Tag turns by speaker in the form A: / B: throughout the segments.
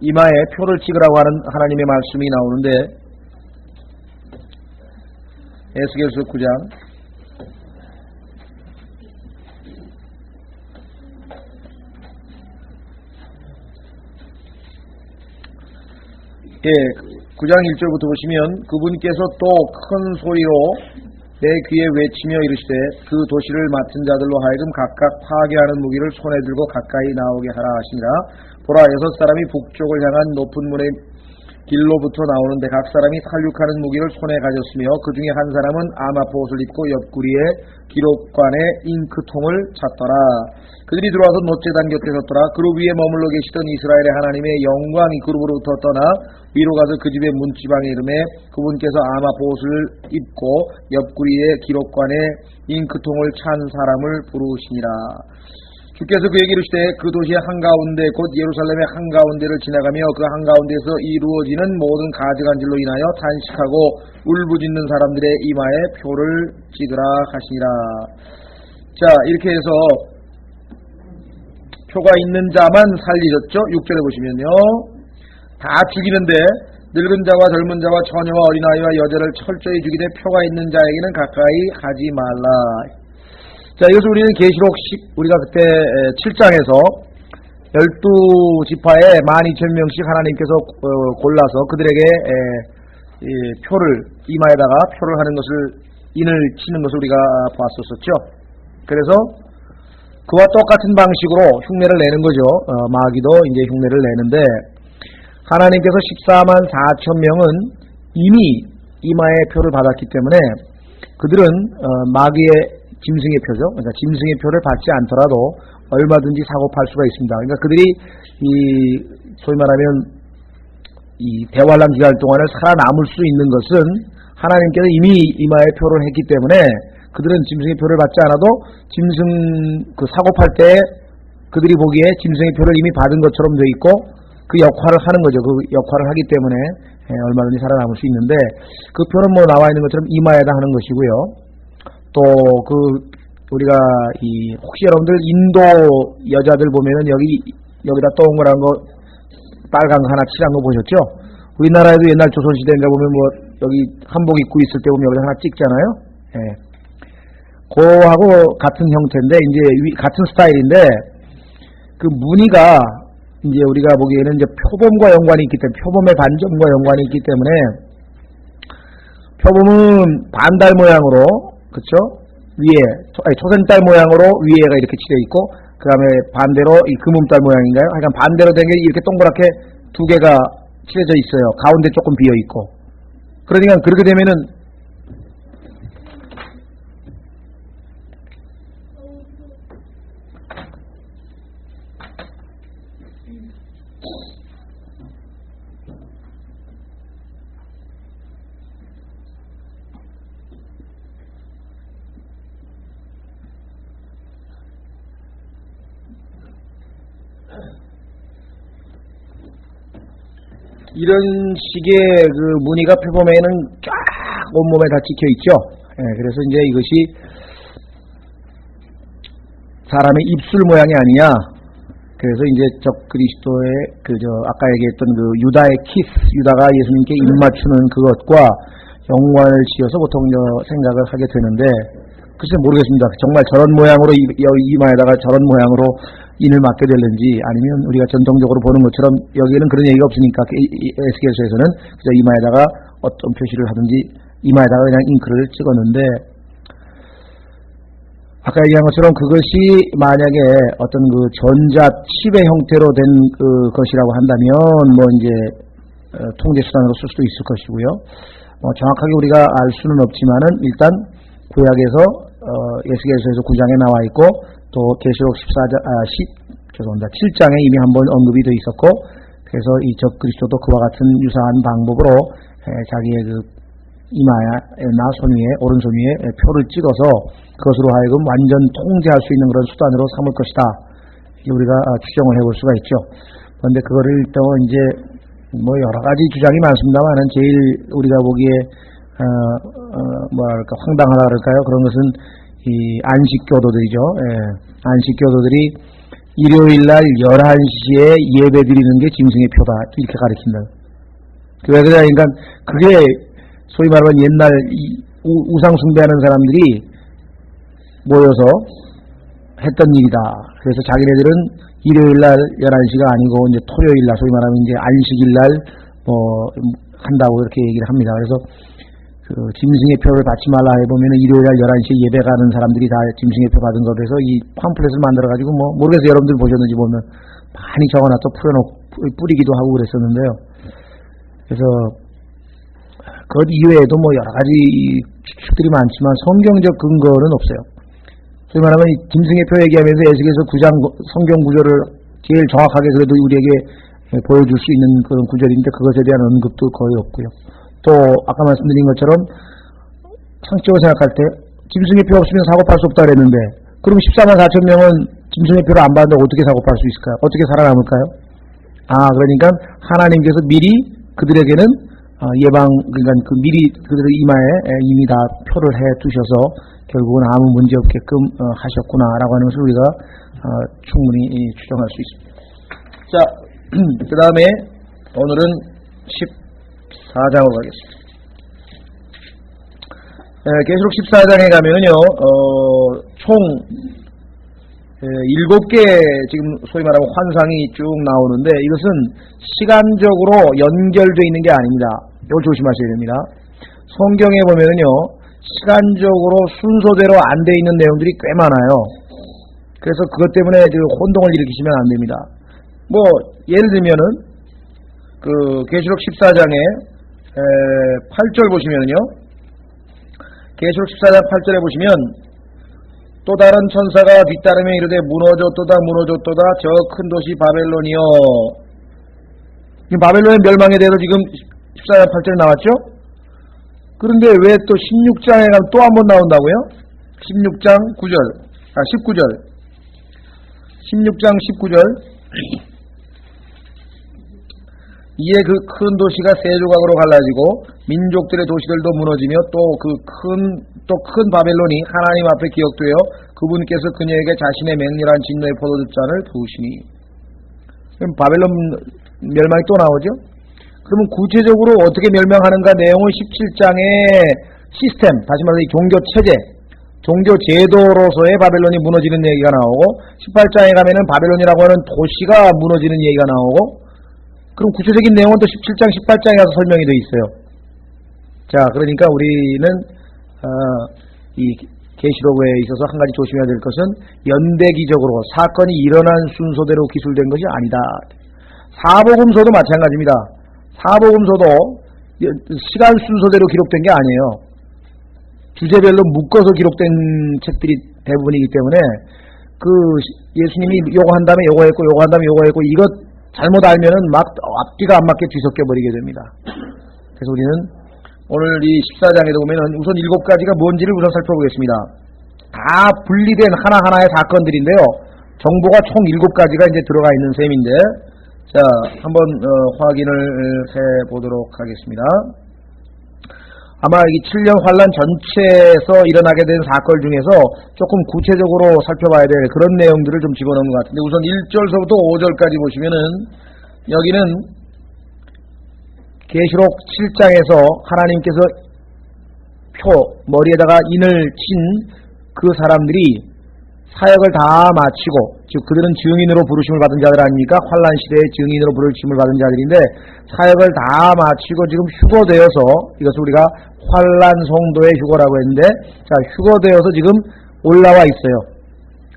A: 이마에 표를 찍으라고 하는 하나님의 말씀이 나오는데, 에스겔서 9장 예, 9장 1절부터 보시면, 그분께서 또 큰 소리로 내 귀에 외치며 이르시되 그 도시를 맡은 자들로 하여금 각각 파괴하는 무기를 손에 들고 가까이 나오게 하라 하시니라. 보라, 6사람이 북쪽을 향한 높은 문의 길로부터 나오는데 각 사람이 살육하는 무기를 손에 가졌으며 그 중에 한 사람은 아마포옷을 입고 옆구리에 기록관에 잉크통을 찼더라. 그들이 들어와서 놋제단 곁에 섰더라. 그룹 위에 머물러 계시던 이스라엘의 하나님의 영광이 그룹으로부터 떠나 위로 가서 그 집의 문지방에 이르매 그분께서 아마포옷을 입고 옆구리에 기록관에 잉크통을 찬 사람을 부르시니라. 주께서 그에게 이르시되 그 도시의 한가운데 곧 예루살렘의 한가운데를 지나가며 그 한가운데에서 이루어지는 모든 가증한 일로 인하여 탄식하고 울부짖는 사람들의 이마에 표를 찍으라 하시니라. 자, 이렇게 해서 표가 있는 자만 살리셨죠. 6절에 보시면요, 다 죽이는데 늙은 자와 젊은 자와 처녀와 어린아이와 여자를 철저히 죽이되 표가 있는 자에게는 가까이 가지 말라. 자, 이것을 우리는 계시록 우리가 그때 7장에서 12지파에 12,000명씩 하나님께서 골라서 그들에게 표를, 이마에다가 표를 하는 것을, 인을 치는 것을 우리가 봤었었죠. 그래서 그와 똑같은 방식으로 흉내를 내는 거죠. 마귀도 이제 흉내를 내는데, 하나님께서 144,000명은 이미 이마에 표를 받았기 때문에 그들은 마귀의 짐승의 표죠. 그러니까 짐승의 표를 받지 않더라도 얼마든지 사고 팔 수가 있습니다. 그러니까 그들이 소위 말하면 이 대환란 기간 동안을 살아남을 수 있는 것은 하나님께서 이미 이마에 표를 했기 때문에 그들은 짐승의 표를 받지 않아도 짐승 그 사고 팔 때 그들이 보기에 짐승의 표를 이미 받은 것처럼 돼 있고 그 역할을 하는 거죠. 그 역할을 하기 때문에 얼마든지 살아남을 수 있는데, 그 표는 뭐 나와 있는 것처럼 이마에다 하는 것이고요. 또 우리가 혹시 여러분들 인도 여자들 보면은 여기다 동그란 거 빨간 거 하나 칠한 거 보셨죠? 우리나라에도 옛날 조선시대인가 보면 뭐 여기 한복 입고 있을 때 보면 여기다 하나 찍잖아요. 예. 그거하고 같은 형태인데 이제 같은 스타일인데 그 무늬가 이제 우리가 보기에는 이제 표범과 연관이 있기 때문에, 표범의 반점과 연관이 있기 때문에, 표범은 반달 모양으로, 그쵸? 위에, 초생달 모양으로 위에가 이렇게 칠해 있고, 그 다음에 반대로 이 금음달 모양인가요? 하여간 반대로 된 게 이렇게 동그랗게 두 개가 칠해져 있어요. 가운데 조금 비어 있고. 그러니까 그렇게 되면은, 이런 식의 그 무늬가 표범에는 쫙 온몸에 다 찍혀 있죠. 예, 그래서 이제 이것이 사람의 입술 모양이 아니냐. 그래서 이제 적그리스도의 아까 얘기했던 그 유다의 키스, 유다가 예수님께 입 맞추는 그것과 연관을 지어서 보통 생각을 하게 되는데, 글쎄 모르겠습니다. 정말 저런 모양으로 이마에다가 저런 모양으로 인을 맞게 될는지, 아니면 우리가 전통적으로 보는 것처럼 여기에는 그런 얘기가 없으니까 에스겔서에서는 그저 이마에다가 어떤 표시를 하든지 이마에다가 그냥 잉크를 찍었는데, 아까 얘기한 것처럼 그것이 만약에 어떤 그 전자칩의 형태로 된 것이라고 한다면 뭐 이제 통제 수단으로 쓸 수도 있을 것이고요. 정확하게 우리가 알 수는 없지만은 일단 구약에서 에스겔서에서 9장에 나와 있고, 또 계시록 7장에 이미 한번 언급이 되어 있었고, 그래서 이 적그리스도도 그와 같은 유사한 방법으로 자기의 그 이마나 손 위에, 오른손 위에 표를 찍어서 그것으로 하여금 완전 통제할 수 있는 그런 수단으로 삼을 것이다. 우리가 추정을 해볼 수가 있죠. 그런데 그거를 또 이제 뭐 여러 가지 주장이 많습니다만은 제일 우리가 보기에 뭐랄까 황당하다 그럴까요? 그런 것은 이 안식교도들이죠. 예. 안식교도들이 일요일날 11시에 예배 드리는 게 짐승의 표다. 이렇게 가르친다. 왜 그러니까 그게 소위 말하면 옛날 우상 숭배하는 사람들이 모여서 했던 일이다. 그래서 자기네들은 일요일날 11시가 아니고 이제 토요일날 소위 말하면 이제 안식일날 한다고 이렇게 얘기를 합니다. 그래서 그 짐승의 표를 받지 말라 해보면은 일요일날 11시에 예배 가는 사람들이 다 짐승의 표 받은 거로 해서 이 팜플렛을 만들어가지고 모르겠어요. 여러분들 보셨는지 보면 많이 적어놨죠. 뿌리기도 하고 그랬었는데요. 그래서 그 이외에도 여러 가지 추측들이 많지만 성경적 근거는 없어요. 소위 말하면 짐승의 표 얘기하면서 에스겔서 9장 성경 구절을 제일 정확하게 그래도 우리에게 보여줄 수 있는 그런 구절인데 그것에 대한 언급도 거의 없고요. 또 아까 말씀드린 것처럼 상식적으로 생각할 때 짐승의 표 없으면 사고팔 수 없다 그랬는데 그럼 14만 4천 명은 짐승의 표를 안 받는다고 어떻게 사고팔 수 있을까요? 어떻게 살아남을까요? 그러니까 하나님께서 미리 그들에게는 그러니까 미리 그들의 이마에 이미 다 표를 해 두셔서 결국은 아무 문제 없게끔 하셨구나라고 하는 것을 우리가 충분히 추정할 수 있습니다. 자, 그 다음에 오늘은 14장으로 가겠습니다. 계시록 14장에 가면은요, 총 7개 지금 소위 말하면 환상이 쭉 나오는데 이것은 시간적으로 연결되어 있는 게 아닙니다. 이걸 조심하셔야 됩니다. 성경에 보면은요, 시간적으로 순서대로 안 돼 있는 내용들이 꽤 많아요. 그래서 그것 때문에 혼동을 일으키시면 안 됩니다. 예를 들면은 그 계시록 14장에 8절 보시면은요, 계시록 14장 8절에 보시면 또 다른 천사가 뒤따르며 이르되 무너졌도다 무너졌도다 저 큰 도시 바벨론이요. 지금 바벨론의 멸망에 대해서 지금 14장 8절에 나왔죠? 그런데 왜 또 16장에 가면 또 한 번 나온다고요? 16장 9절, 19절. 16장 19절. 이에 그 큰 도시가 세 조각으로 갈라지고 민족들의 도시들도 무너지며 또 큰 바벨론이 하나님 앞에 기억되어 그분께서 그녀에게 자신의 맹렬한 진노의 포도즙잔을 부으시니. 그럼 바벨론 멸망이 또 나오죠? 그러면 구체적으로 어떻게 멸망하는가 내용은 17장의 시스템, 다시 말해서 종교체제, 종교제도로서의 바벨론이 무너지는 얘기가 나오고 18장에 가면은 바벨론이라고 하는 도시가 무너지는 얘기가 나오고 그럼 구체적인 내용은 또 17장, 18장에 가서 설명이 되어 있어요. 자, 그러니까 우리는 이 계시록에 있어서 한 가지 조심해야 될 것은 연대기적으로 사건이 일어난 순서대로 기술된 것이 아니다. 사복음서도 마찬가지입니다. 사복음서도 시간 순서대로 기록된 게 아니에요. 주제별로 묶어서 기록된 책들이 대부분이기 때문에 예수님이 요거 한 다음에 요거 했고 요거 한 다음에 요거 했고 이것 잘못 알면은 막 앞뒤가 안 맞게 뒤섞여 버리게 됩니다. 그래서 우리는 오늘 이 14장에도 보면은 우선 7가지가 뭔지를 우선 살펴보겠습니다. 다 분리된 하나하나의 사건들인데요. 정보가 총 7가지가 이제 들어가 있는 셈인데 자, 한번 확인을 해보도록 하겠습니다. 아마 이 7년 환란 전체에서 일어나게 된 사건 중에서 조금 구체적으로 살펴봐야 될 그런 내용들을 좀 집어넣은 것 같은데 우선 1절서부터 5절까지 보시면은 여기는 계시록 7장에서 하나님께서 머리에다가 인을 친 그 사람들이 사역을 다 마치고 즉 그들은 증인으로 부르심을 받은 자들 아닙니까? 환란 시대에 증인으로 부르심을 받은 자들인데 사역을 다 마치고 지금 휴거되어서 이것을 우리가 환란 성도의 휴거라고 했는데 자 휴거되어서 지금 올라와 있어요.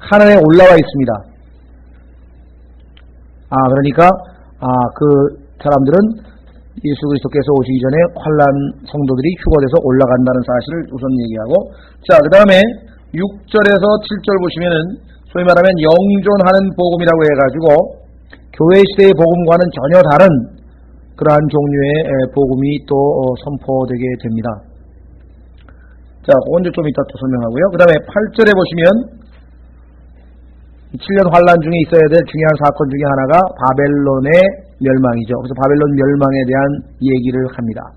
A: 하늘에 올라와 있습니다. 그러니까 그 사람들은 예수 그리스도께서 오시기 전에 환란 성도들이 휴거돼서 올라간다는 사실을 우선 얘기하고 자 그 다음에 6절에서 7절 보시면은 소위 말하면 영존하는 복음이라고 해가지고 교회 시대의 복음과는 전혀 다른 그러한 종류의 복음이 또 선포되게 됩니다. 자, 그건 좀 이따 또 설명하고요. 그 다음에 8절에 보시면 7년 환란 중에 있어야 될 중요한 사건 중에 하나가 바벨론의 멸망이죠. 그래서 바벨론 멸망에 대한 얘기를 합니다.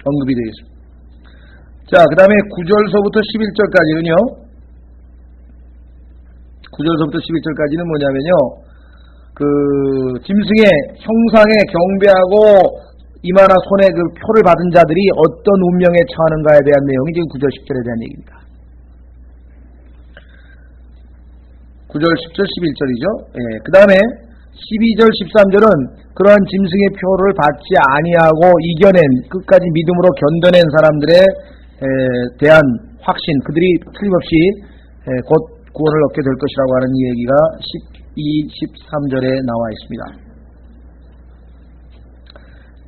A: 언급이 되어 있습니다. 자, 그 다음에 9절서부터 11절까지는요. 9절서부터 11절까지는 뭐냐면요, 그 짐승의 형상에 경배하고 이마나 손에 그 표를 받은 자들이 어떤 운명에 처하는가에 대한 내용이 지금 9절 10절에 대한 얘기입니다. 9절 10절 11절이죠. 예, 그 다음에 12절 13절은 그러한 짐승의 표를 받지 아니하고 이겨낸, 끝까지 믿음으로 견뎌낸 사람들에 대한 확신, 그들이 틀림없이 곧 구원을 얻게 될 것이라고 하는 이 얘기가 12, 13절에 나와 있습니다.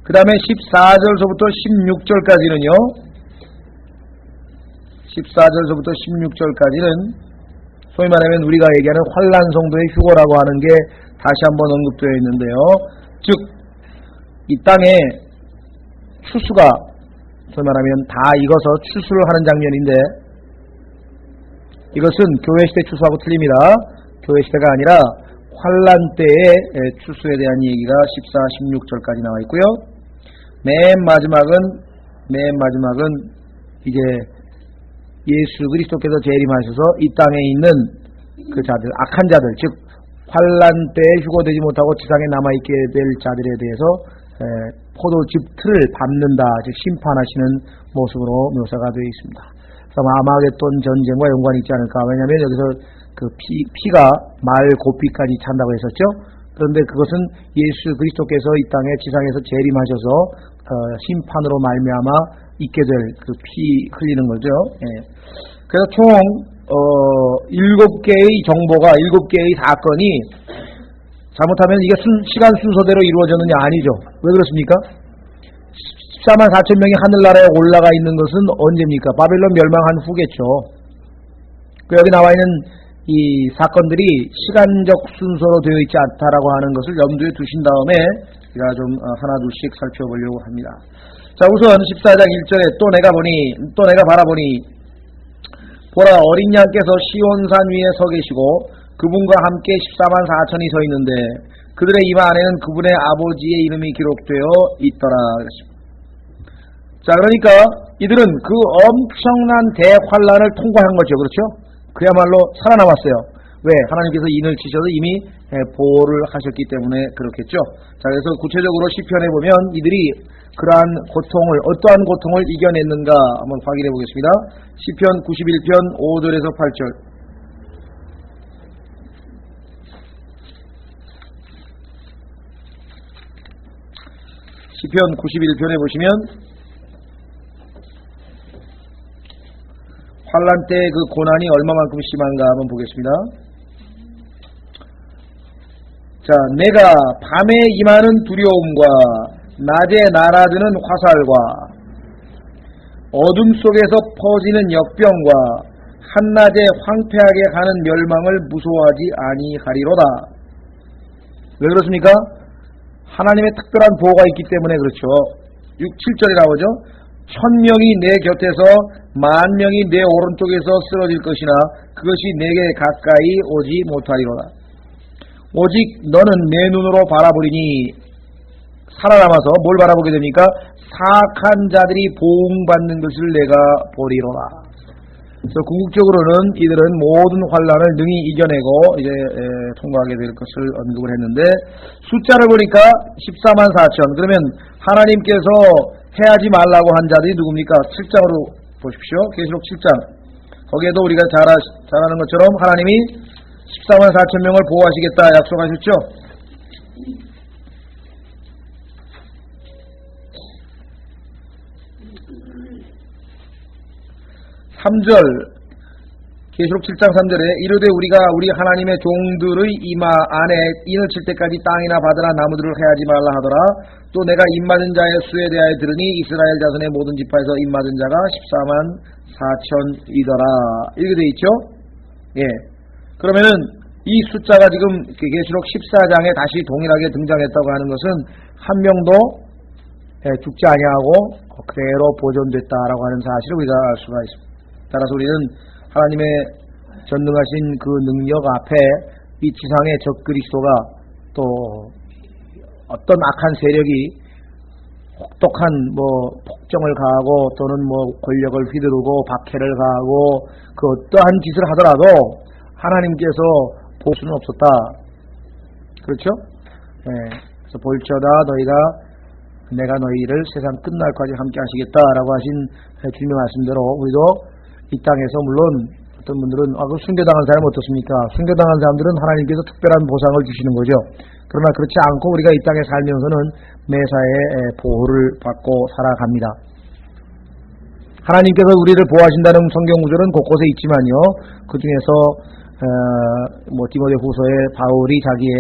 A: 그 다음에 14절서부터 16절까지는요, 14절서부터 16절까지는 소위 말하면 우리가 얘기하는 환란성도의 휴거라고 하는 게 다시 한번 언급되어 있는데요. 즉, 이 땅에 추수가 소위 말하면 다 익어서 추수를 하는 장면인데, 이것은 교회시대 추수하고 틀립니다. 교회시대가 아니라 환란 때의 추수에 대한 얘기가 14, 16절까지 나와 있고요. 맨 마지막은 이제 예수 그리스도께서 재림하셔서 이 땅에 있는 그 자들, 악한 자들, 즉 환란 때에 휴거되지 못하고 지상에 남아있게 될 자들에 대해서 포도즙 틀을 밟는다, 즉 심판하시는 모습으로 묘사가 되어 있습니다. 그래서 아마겟돈 전쟁과 연관이 있지 않을까. 왜냐하면 여기서 그 피가 말 고피까지 찬다고 했었죠. 그런데 그것은 예수 그리스도께서 이 땅에 지상에서 재림하셔서 심판으로 말미암아 있게 될 그 피 흘리는 거죠. 예. 그래서 총 7개의 정보가, 7개의 사건이 잘못하면 이게 시간 순서대로 이루어졌느냐? 아니죠. 왜 그렇습니까? 14만 4천 명이 하늘나라에 올라가 있는 것은 언제입니까? 바벨론 멸망한 후겠죠. 여기 나와 있는 이 사건들이 시간적 순서로 되어 있지 않다라고 하는 것을 염두에 두신 다음에 제가 좀 하나 둘씩 살펴보려고 합니다. 자, 우선 14장 1절에 또 내가 바라보니 보라, 어린 양께서 시온산 위에 서 계시고 그분과 함께 14만 4천이 서 있는데 그들의 이마 안에는 그분의 아버지의 이름이 기록되어 있더라. 자, 그러니까 이들은 그 엄청난 대환란을 통과한 거죠. 그렇죠? 그야말로 살아남았어요. 왜? 하나님께서 인을 치셔서 이미 보호를 하셨기 때문에 그렇겠죠. 자, 그래서 구체적으로 시편에 보면 이들이 그러한 고통을, 어떠한 고통을 이겨냈는가 한번 확인해 보겠습니다. 시편 91편 5절에서 8절. 시편 91편에 보시면 환란 때 그 고난이 얼마만큼 심한가 한번 보겠습니다. 자, 내가 밤에 임하는 두려움과 낮에 날아드는 화살과 어둠 속에서 퍼지는 역병과 한낮에 황폐하게 가는 멸망을 무서워하지 아니하리로다. 왜 그렇습니까? 하나님의 특별한 보호가 있기 때문에 그렇죠. 6, 7절에 나오죠. 1000명이 내 곁에서 10,000명이 내 오른쪽에서 쓰러질 것이나 그것이 내게 가까이 오지 못하리로다. 오직 너는 내 눈으로 바라보리니 살아남아서 뭘 바라보게 됩니까? 사악한 자들이 보응받는 것을 내가 보리로다. 그래서 궁극적으로는 이들은 모든 환란을 능히 이겨내고 이제 통과하게 될 것을 언급을 했는데, 숫자를 보니까 14만 4천. 그러면 하나님께서 해하지 말라고 한 자들이 누굽니까? 7장으로 보십시오. 계시록 7장. 거기에도 우리가 잘 아는 것처럼 하나님이 14만 4천 명을 보호하시겠다 약속하셨죠. 3절, 계시록 7장 3절에 이르되 우리가 우리 하나님의 종들의 이마 안에 인을 칠 때까지 땅이나 바다나 나무들을 해하지 말라 하더라. 또 내가 입맞은 자의 수에 대하여 들으니 이스라엘 자손의 모든 지파에서 입맞은 자가 14만 4천이더라. 이렇게 되어 있죠. 예. 그러면은 이 숫자가 지금 계시록 14장에 다시 동일하게 등장했다고 하는 것은 한 명도 죽지 아니하고 그대로 보존됐다라고 하는 사실을 우리가 알 수가 있습니다. 따라서 우리는 하나님의 전능하신 그 능력 앞에 이 지상의 적 그리스도가 또 어떤 악한 세력이 혹독한 폭정을 가하고 또는 권력을 휘두르고 박해를 가하고 그 어떠한 짓을 하더라도 하나님께서 볼 수는 없었다. 그렇죠? 그래서 볼지어다 너희가 내가 너희를 세상 끝날까지 함께 하시겠다라고 하신 주님의 말씀대로 우리도 이 땅에서 물론 어떤 분들은 그 순교당한 사람은 어떻습니까? 순교당한 사람들은 하나님께서 특별한 보상을 주시는 거죠. 그러나 그렇지 않고 우리가 이 땅에 살면서는 매사에 보호를 받고 살아갑니다. 하나님께서 우리를 보호하신다는 성경 구절은 곳곳에 있지만요. 그 중에서 디모데 후서에 바울이 자기의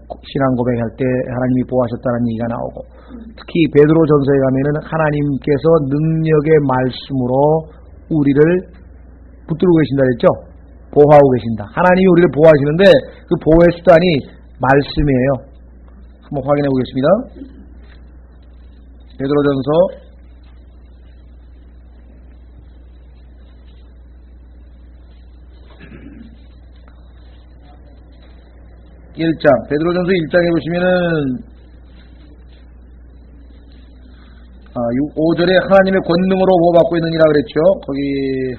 A: 신앙 고백할 때 하나님이 보호하셨다는 얘기가 나오고, 특히 베드로 전서에 가면은 하나님께서 능력의 말씀으로 우리를 붙들고 계신다 그랬죠? 보호하고 계신다. 하나님이 우리를 보호하시는데 그 보호의 수단이 말씀이에요. 한번 확인해 보겠습니다. 베드로전서 1장, 베드로전서 1장에 보시면은 5절에 하나님의 권능으로 보호받고 있느니라 그랬죠. 거기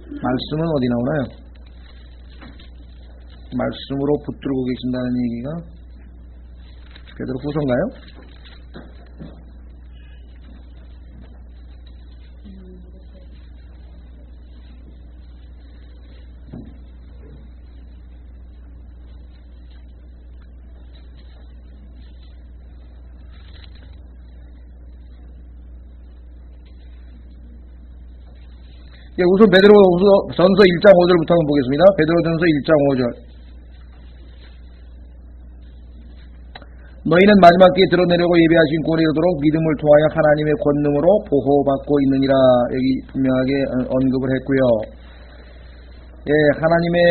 A: 말씀은 어디 나오나요? 말씀으로 붙들고 계신다는 얘기가 베드로 후서인가요? 우선 베드로전서 1장 5절부터 한번 보겠습니다. 베드로전서 1장 5절. 너희는 마지막 때에 드러내려고 예비하신 구원에 이르도록 믿음을 통하여 하나님의 권능으로 보호받고 있느니라. 여기 분명하게 언급을 했고요. 하나님의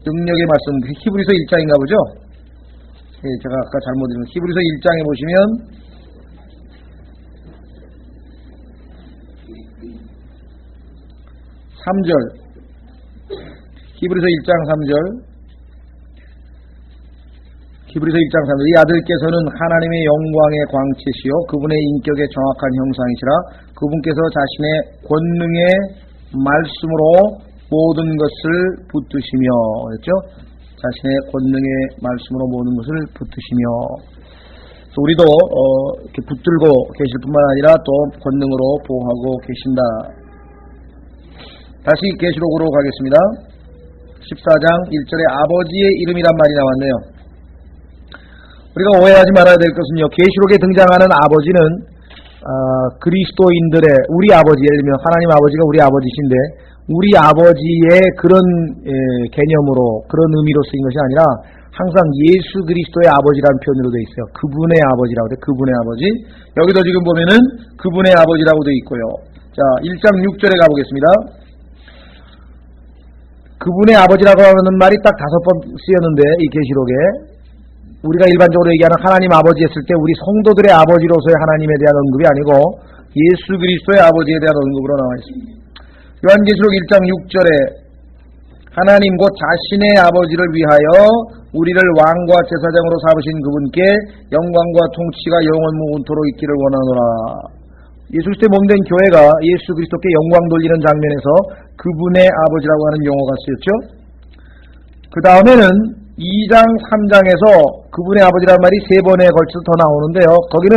A: 능력의 말씀, 히브리서 1장인가 보죠? 제가 아까 잘못 읽은 히브리서 1장에 보시면 3절, 히브리서 1장 3절, 히브리서 1장 3절. 이 아들께서는 하나님의 영광의 광채시요 그분의 인격의 정확한 형상이시라. 그분께서 자신의 권능의 말씀으로 모든 것을 붙드시며, 그랬죠? 자신의 권능의 말씀으로 모든 것을 붙드시며. 우리도 이렇게 붙들고 계실 뿐만 아니라 또 권능으로 보호하고 계신다. 다시 계시록으로 가겠습니다. 14장 1절에 아버지의 이름이란 말이 나왔네요. 우리가 오해하지 말아야 될 것은요, 계시록에 등장하는 아버지는 그리스도인들의 우리 아버지, 예를 들면 하나님 아버지가 우리 아버지신데 우리 아버지의 그런 개념으로 그런 의미로 쓰인 것이 아니라 항상 예수 그리스도의 아버지라는 표현으로 되어 있어요. 그분의 아버지라고 돼. 그분의 아버지. 여기도 지금 보면은 그분의 아버지라고 되어 있고요. 자, 1장 6절에 가보겠습니다. 그분의 아버지라고 하는 말이 딱 5번 쓰였는데 이 계시록에 우리가 일반적으로 얘기하는 하나님 아버지 했을 때 우리 성도들의 아버지로서의 하나님에 대한 언급이 아니고 예수 그리스도의 아버지에 대한 언급으로 나와 있습니다. 요한계시록 1장 6절에 하나님 곧 자신의 아버지를 위하여 우리를 왕과 제사장으로 삼으신 그분께 영광과 통치가 영원 무궁토록 있기를 원하노라. 예수 그리스도의 몸된 교회가 예수 그리스도께 영광 돌리는 장면에서 그분의 아버지라고 하는 용어가 쓰였죠. 그 다음에는 2장 3장에서 그분의 아버지라는 말이 3번에 걸쳐서 더 나오는데요. 거기는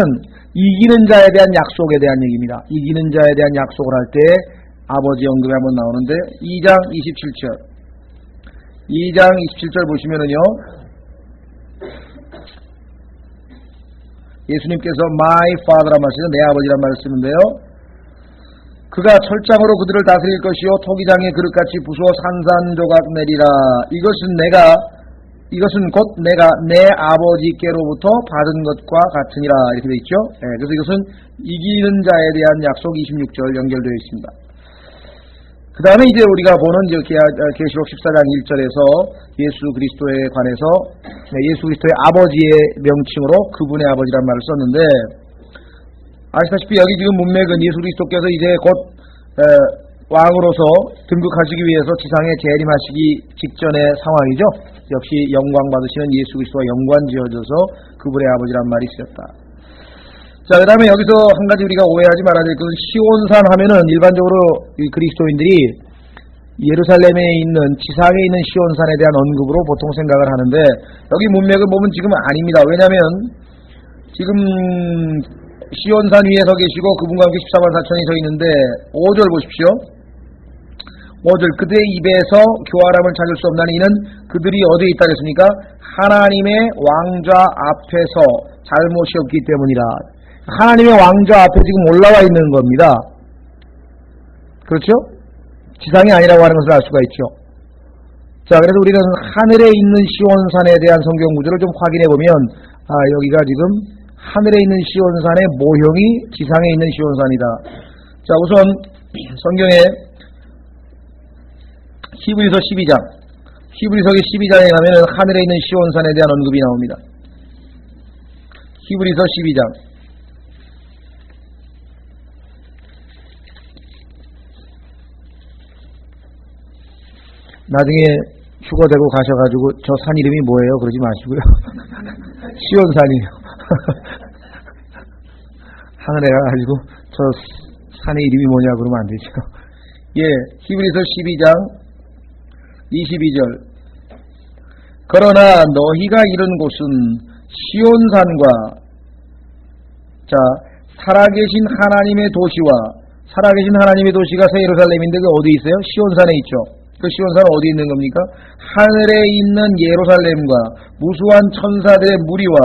A: 이기는 자에 대한 약속에 대한 얘기입니다. 이기는 자에 대한 약속을 할 때 아버지 언급이 한번 나오는데 2장 27절 보시면은요, 예수님께서 my father란 말씀은 내 아버지란 말을 쓰는데요. 그가 철장으로 그들을 다스릴 것이요 토기장의 그릇같이 부수어 산산조각 내리라. 이것은 곧 내가 내 아버지께로부터 받은 것과 같으니라. 이렇게 되어 있죠. 그래서 이것은 이기는 자에 대한 약속 26절 연결되어 있습니다. 그 다음에 이제 우리가 보는 계시록 14장 1절에서 예수 그리스도에 관해서 예수 그리스도의 아버지의 명칭으로 그분의 아버지란 말을 썼는데, 아시다시피 여기 지금 문맥은 예수 그리스도께서 이제 곧 왕으로서 등극하시기 위해서 지상에 재림하시기 직전의 상황이죠. 역시 영광 받으시는 예수 그리스도와 연관 지어져서 그분의 아버지란 말이 쓰였다. 자, 그 다음에 여기서 한 가지 우리가 오해하지 말아야 될 것은 시온산 하면은 일반적으로 이 그리스도인들이 예루살렘에 있는 지상에 있는 시온산에 대한 언급으로 보통 생각을 하는데 여기 문맥을 보면 지금 아닙니다. 왜냐하면 지금 시온산 위에 서 계시고 그분과 함께 14만 4천이 서 있는데 5절 보십시오. 5절 그들의 입에서 교활함을 찾을 수 없나니 이는 그들이 어디에 있다 그랬습니까? 하나님의 왕좌 앞에서 잘못이 없기 때문이라. 하나님의 왕좌 앞에 지금 올라와 있는 겁니다. 그렇죠? 지상이 아니라고 하는 것을 알 수가 있죠. 자, 그래서 우리는 하늘에 있는 시온산에 대한 성경 구절을 좀 확인해 보면 여기가 지금 하늘에 있는 시온산의 모형이 지상에 있는 시온산이다. 자, 우선 성경에 히브리서 12장 히브리서 12장에 가면 하늘에 있는 시온산에 대한 언급이 나옵니다. 히브리서 12장 나중에 휴거되고 가셔가지고 저 산 이름이 뭐예요? 그러지 마시고요. 시온산이요. 하늘에 가가지고 저 산의 이름이 뭐냐 그러면 안 되죠. 예, 히브리서 12장 22절 그러나 너희가 이른 곳은 시온산과 자 살아계신 하나님의 도시와 살아계신 하나님의 도시가 새 예루살렘인데 그 어디 있어요? 시온산에 있죠. 그 시온산은 어디 있는 겁니까? 하늘에 있는 예루살렘과 무수한 천사들의 무리와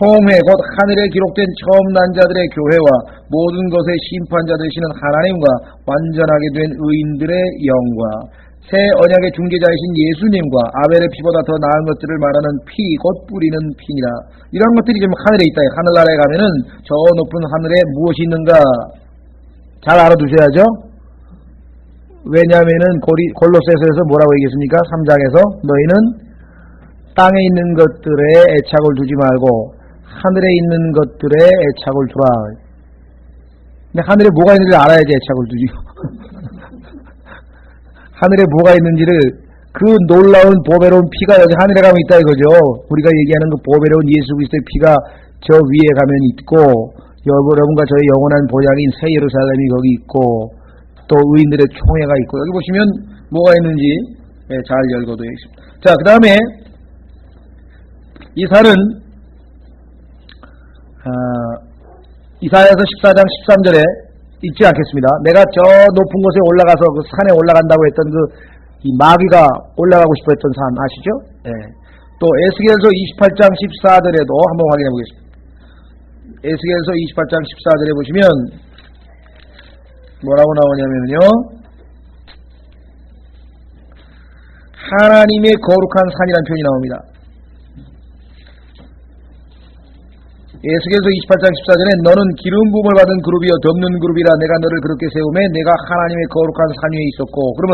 A: 총회 곧 하늘에 기록된 처음 난 자들의 교회와 모든 것의 심판자 되시는 하나님과 완전하게 된 의인들의 영과 새 언약의 중개자이신 예수님과 아벨의 피보다 더 나은 것들을 말하는 피 곧 뿌리는 피니라. 이런 것들이 지금 하늘에 있다. 하늘나라에 가면은 저 높은 하늘에 무엇이 있는가 잘 알아두셔야죠. 왜냐하면은 골로새서에서 뭐라고 얘기했습니까? 3장에서 너희는 땅에 있는 것들에 애착을 두지 말고 하늘에 있는 것들에 애착을 두라. 근데 하늘에 뭐가 있는지를 알아야지 애착을 두지. 하늘에 뭐가 있는지를 그 놀라운 보배로운 피가 여기 하늘에 가면 있다 이거죠. 우리가 얘기하는 그 보배로운 예수 그리스도의 피가 저 위에 가면 있고 여러분과 저의 영원한 보장인 새 예루살렘이 거기 있고 또 의인들의 총회가 있고 여기 보시면 뭐가 있는지 잘 열거되어 있습니다. 자, 그 다음에 이 산은 이사야서 14장 13절에 있지 않겠습니다. 내가 저 높은 곳에 올라가서 그 산에 올라간다고 했던 이 마귀가 올라가고 싶어 했던 산 아시죠? 네. 또 에스겔서 28장 14절에도 한번 확인해 보겠습니다. 에스겔서 28장 14절에 보시면 뭐라고 나오냐면요. 하나님의 거룩한 산이라는 표현이 나옵니다. 에스겔서 28장 14절에 너는 기름 부음을 받은 그룹이여 덮는 그룹이라 내가 너를 그렇게 세우매 내가 하나님의 거룩한 산 위에 있었고 그러면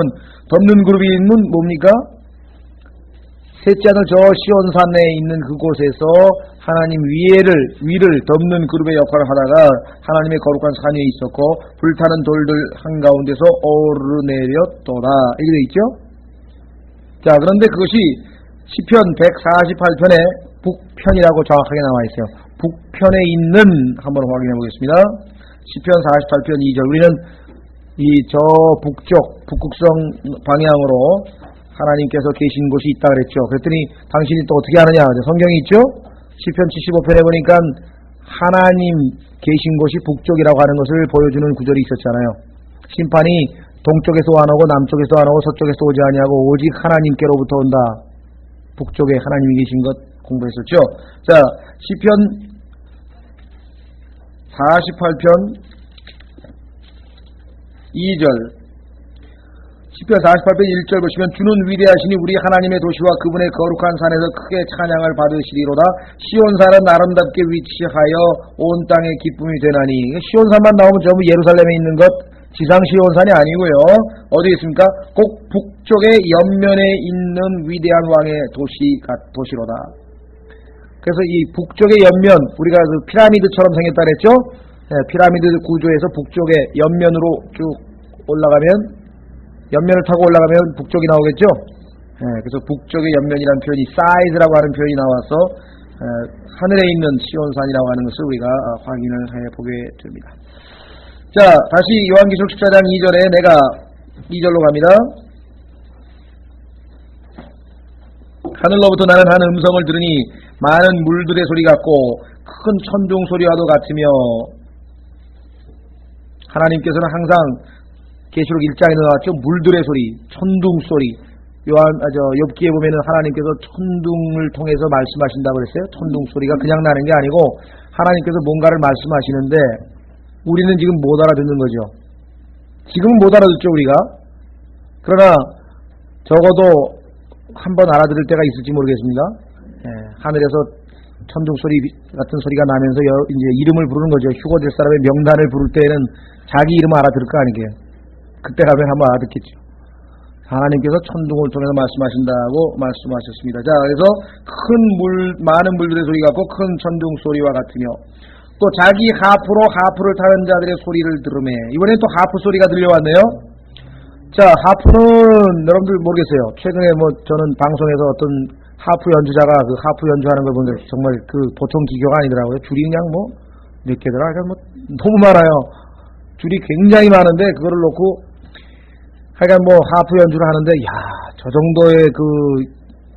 A: 덮는 그룹이 있는 뭡니까? 셋째 하늘 저 시온산에 있는 그곳에서 하나님 위를 덮는 그룹의 역할을 하다가 하나님의 거룩한 산 위에 있었고 불타는 돌들 한가운데서 오르내렸도다 이렇게 되어 있죠. 자, 그런데 그것이 시편 148편의 북편이라고 정확하게 나와 있어요. 북편에 있는 한번 확인해 보겠습니다. 시편 48편 2절 우리는 이 저 북극성 방향으로 하나님께서 계신 곳이 있다 그랬죠. 그랬더니 당신이 또 어떻게 하느냐? 성경이 있죠? 시편 75편에 보니까 하나님 계신 곳이 북쪽이라고 하는 것을 보여주는 구절이 있었잖아요. 심판이 동쪽에서 안 오고 남쪽에서 안 오고 서쪽에서 오지 아니하고 오직 하나님께로부터 온다. 북쪽에 하나님이 계신 것 공부했었죠. 자, 시편 48편 2절 시편 48편 1절 보시면 주는 위대하시니 우리 하나님의 도시와 그분의 거룩한 산에서 크게 찬양을 받으시리로다. 시온산은 아름답게 위치하여 온 땅의 기쁨이 되나니. 시온산만 나오면 전부 예루살렘에 있는 것 지상 시온산이 아니고요. 어디에 있습니까? 꼭 북쪽의 옆면에 있는 위대한 왕의 도시로다. 그래서 이 북쪽의 옆면 우리가 그 피라미드처럼 생겼다 그랬죠? 네, 피라미드 구조에서 북쪽의 옆면으로 쭉 올라가면 옆면을 타고 올라가면 북쪽이 나오겠죠? 네, 그래서 북쪽의 옆면이라는 표현이 사이즈라고 하는 표현이 나와서 하늘에 있는 시온산이라고 하는 것을 우리가 확인을 해보게 됩니다. 자, 다시 요한계시록 14장 2절에 내가 2절로 갑니다. 하늘로부터 나는 한 음성을 들으니 많은 물들의 소리 같고 큰 천둥 소리와도 같으며, 하나님께서는 항상 계시록 1장에 나왔죠. 물들의 소리, 천둥 소리. 욥기에 보면은 하나님께서 천둥을 통해서 말씀하신다고 그랬어요. 천둥 소리가 그냥 나는 게 아니고 하나님께서 뭔가를 말씀하시는데 우리는 지금 못 알아듣는 거죠. 지금은 못 알아듣죠, 우리가. 그러나 적어도 한번 알아들을 때가 있을지 모르겠습니다. 하늘에서 천둥 소리 같은 소리가 나면서 이제 이름을 부르는 거죠. 휴거될 사람의 명단을 부를 때는 자기 이름 알아들을 거 아니게요. 그때 가면 한번 알아듣겠죠. 하나님께서 천둥을 통해서 말씀하신다고 말씀하셨습니다. 자, 그래서 많은 물들의 소리 같고 큰 천둥 소리와 같으며, 또 자기 하프를 타는 자들의 소리를 들으매. 이번엔 또 하프 소리가 들려왔네요. 자, 하프는 여러분들 모르겠어요. 최근에 저는 방송에서 어떤 하프 연주자가 그 하프 연주하는 걸 보는데 정말 그 보통 기교가 아니더라고요. 줄이 그냥 몇 개더라. 너무 많아요. 줄이 굉장히 많은데 그거를 놓고 하여간 하프 연주를 하는데, 저 정도의 그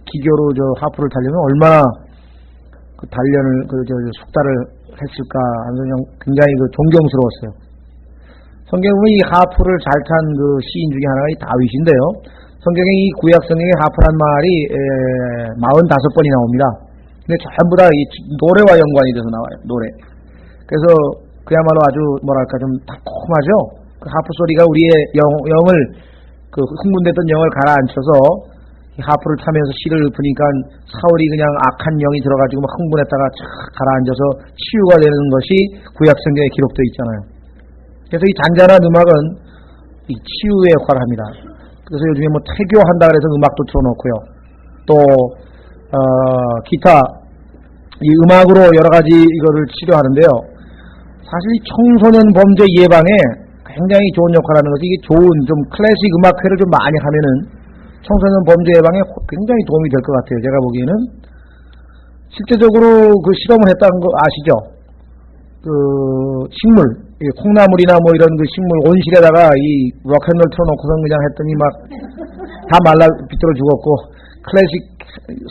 A: 기교로 하프를 타려면 얼마나 그 단련을, 숙달을 했을까 하면서 굉장히 존경스러웠어요. 성경에 보면 이 하프를 잘 탄 그 시인 중에 하나가 이 다윗인데요. 성경에 이 구약 성경에 하프란 말이 45번이 나옵니다. 근데 전부 다 이 노래와 연관이 돼서 나와요. 노래. 그래서 그야말로 아주 뭐랄까 좀 달콤하죠. 그 하프 소리가 우리의 영을, 그 흥분됐던 영을 가라앉혀서 이 하프를 타면서 시를 읊으니까 사울이 그냥 악한 영이 들어가지고 흥분했다가 착 가라앉아서 치유가 되는 것이 구약 성경에 기록되어 있잖아요. 그래서 이 잔잔한 음악은 이 치유의 역할을 합니다. 그래서 요즘에 태교한다 그래서 음악도 틀어놓고요. 또 기타 이 음악으로 여러 가지 이거를 치료하는데요. 사실 이 청소년 범죄 예방에 굉장히 좋은 역할을 하는 것이, 이게 좋은 좀 클래식 음악회를 좀 많이 하면은 청소년 범죄 예방에 굉장히 도움이 될 것 같아요. 제가 보기에는. 실제적으로 그 실험을 했다는 거 아시죠? 그 식물, 콩나물이나 이런 그 식물 온실에다가 이 록앤롤 틀어놓고선 그냥 했더니 막 다 말라 비틀어 죽었고, 클래식,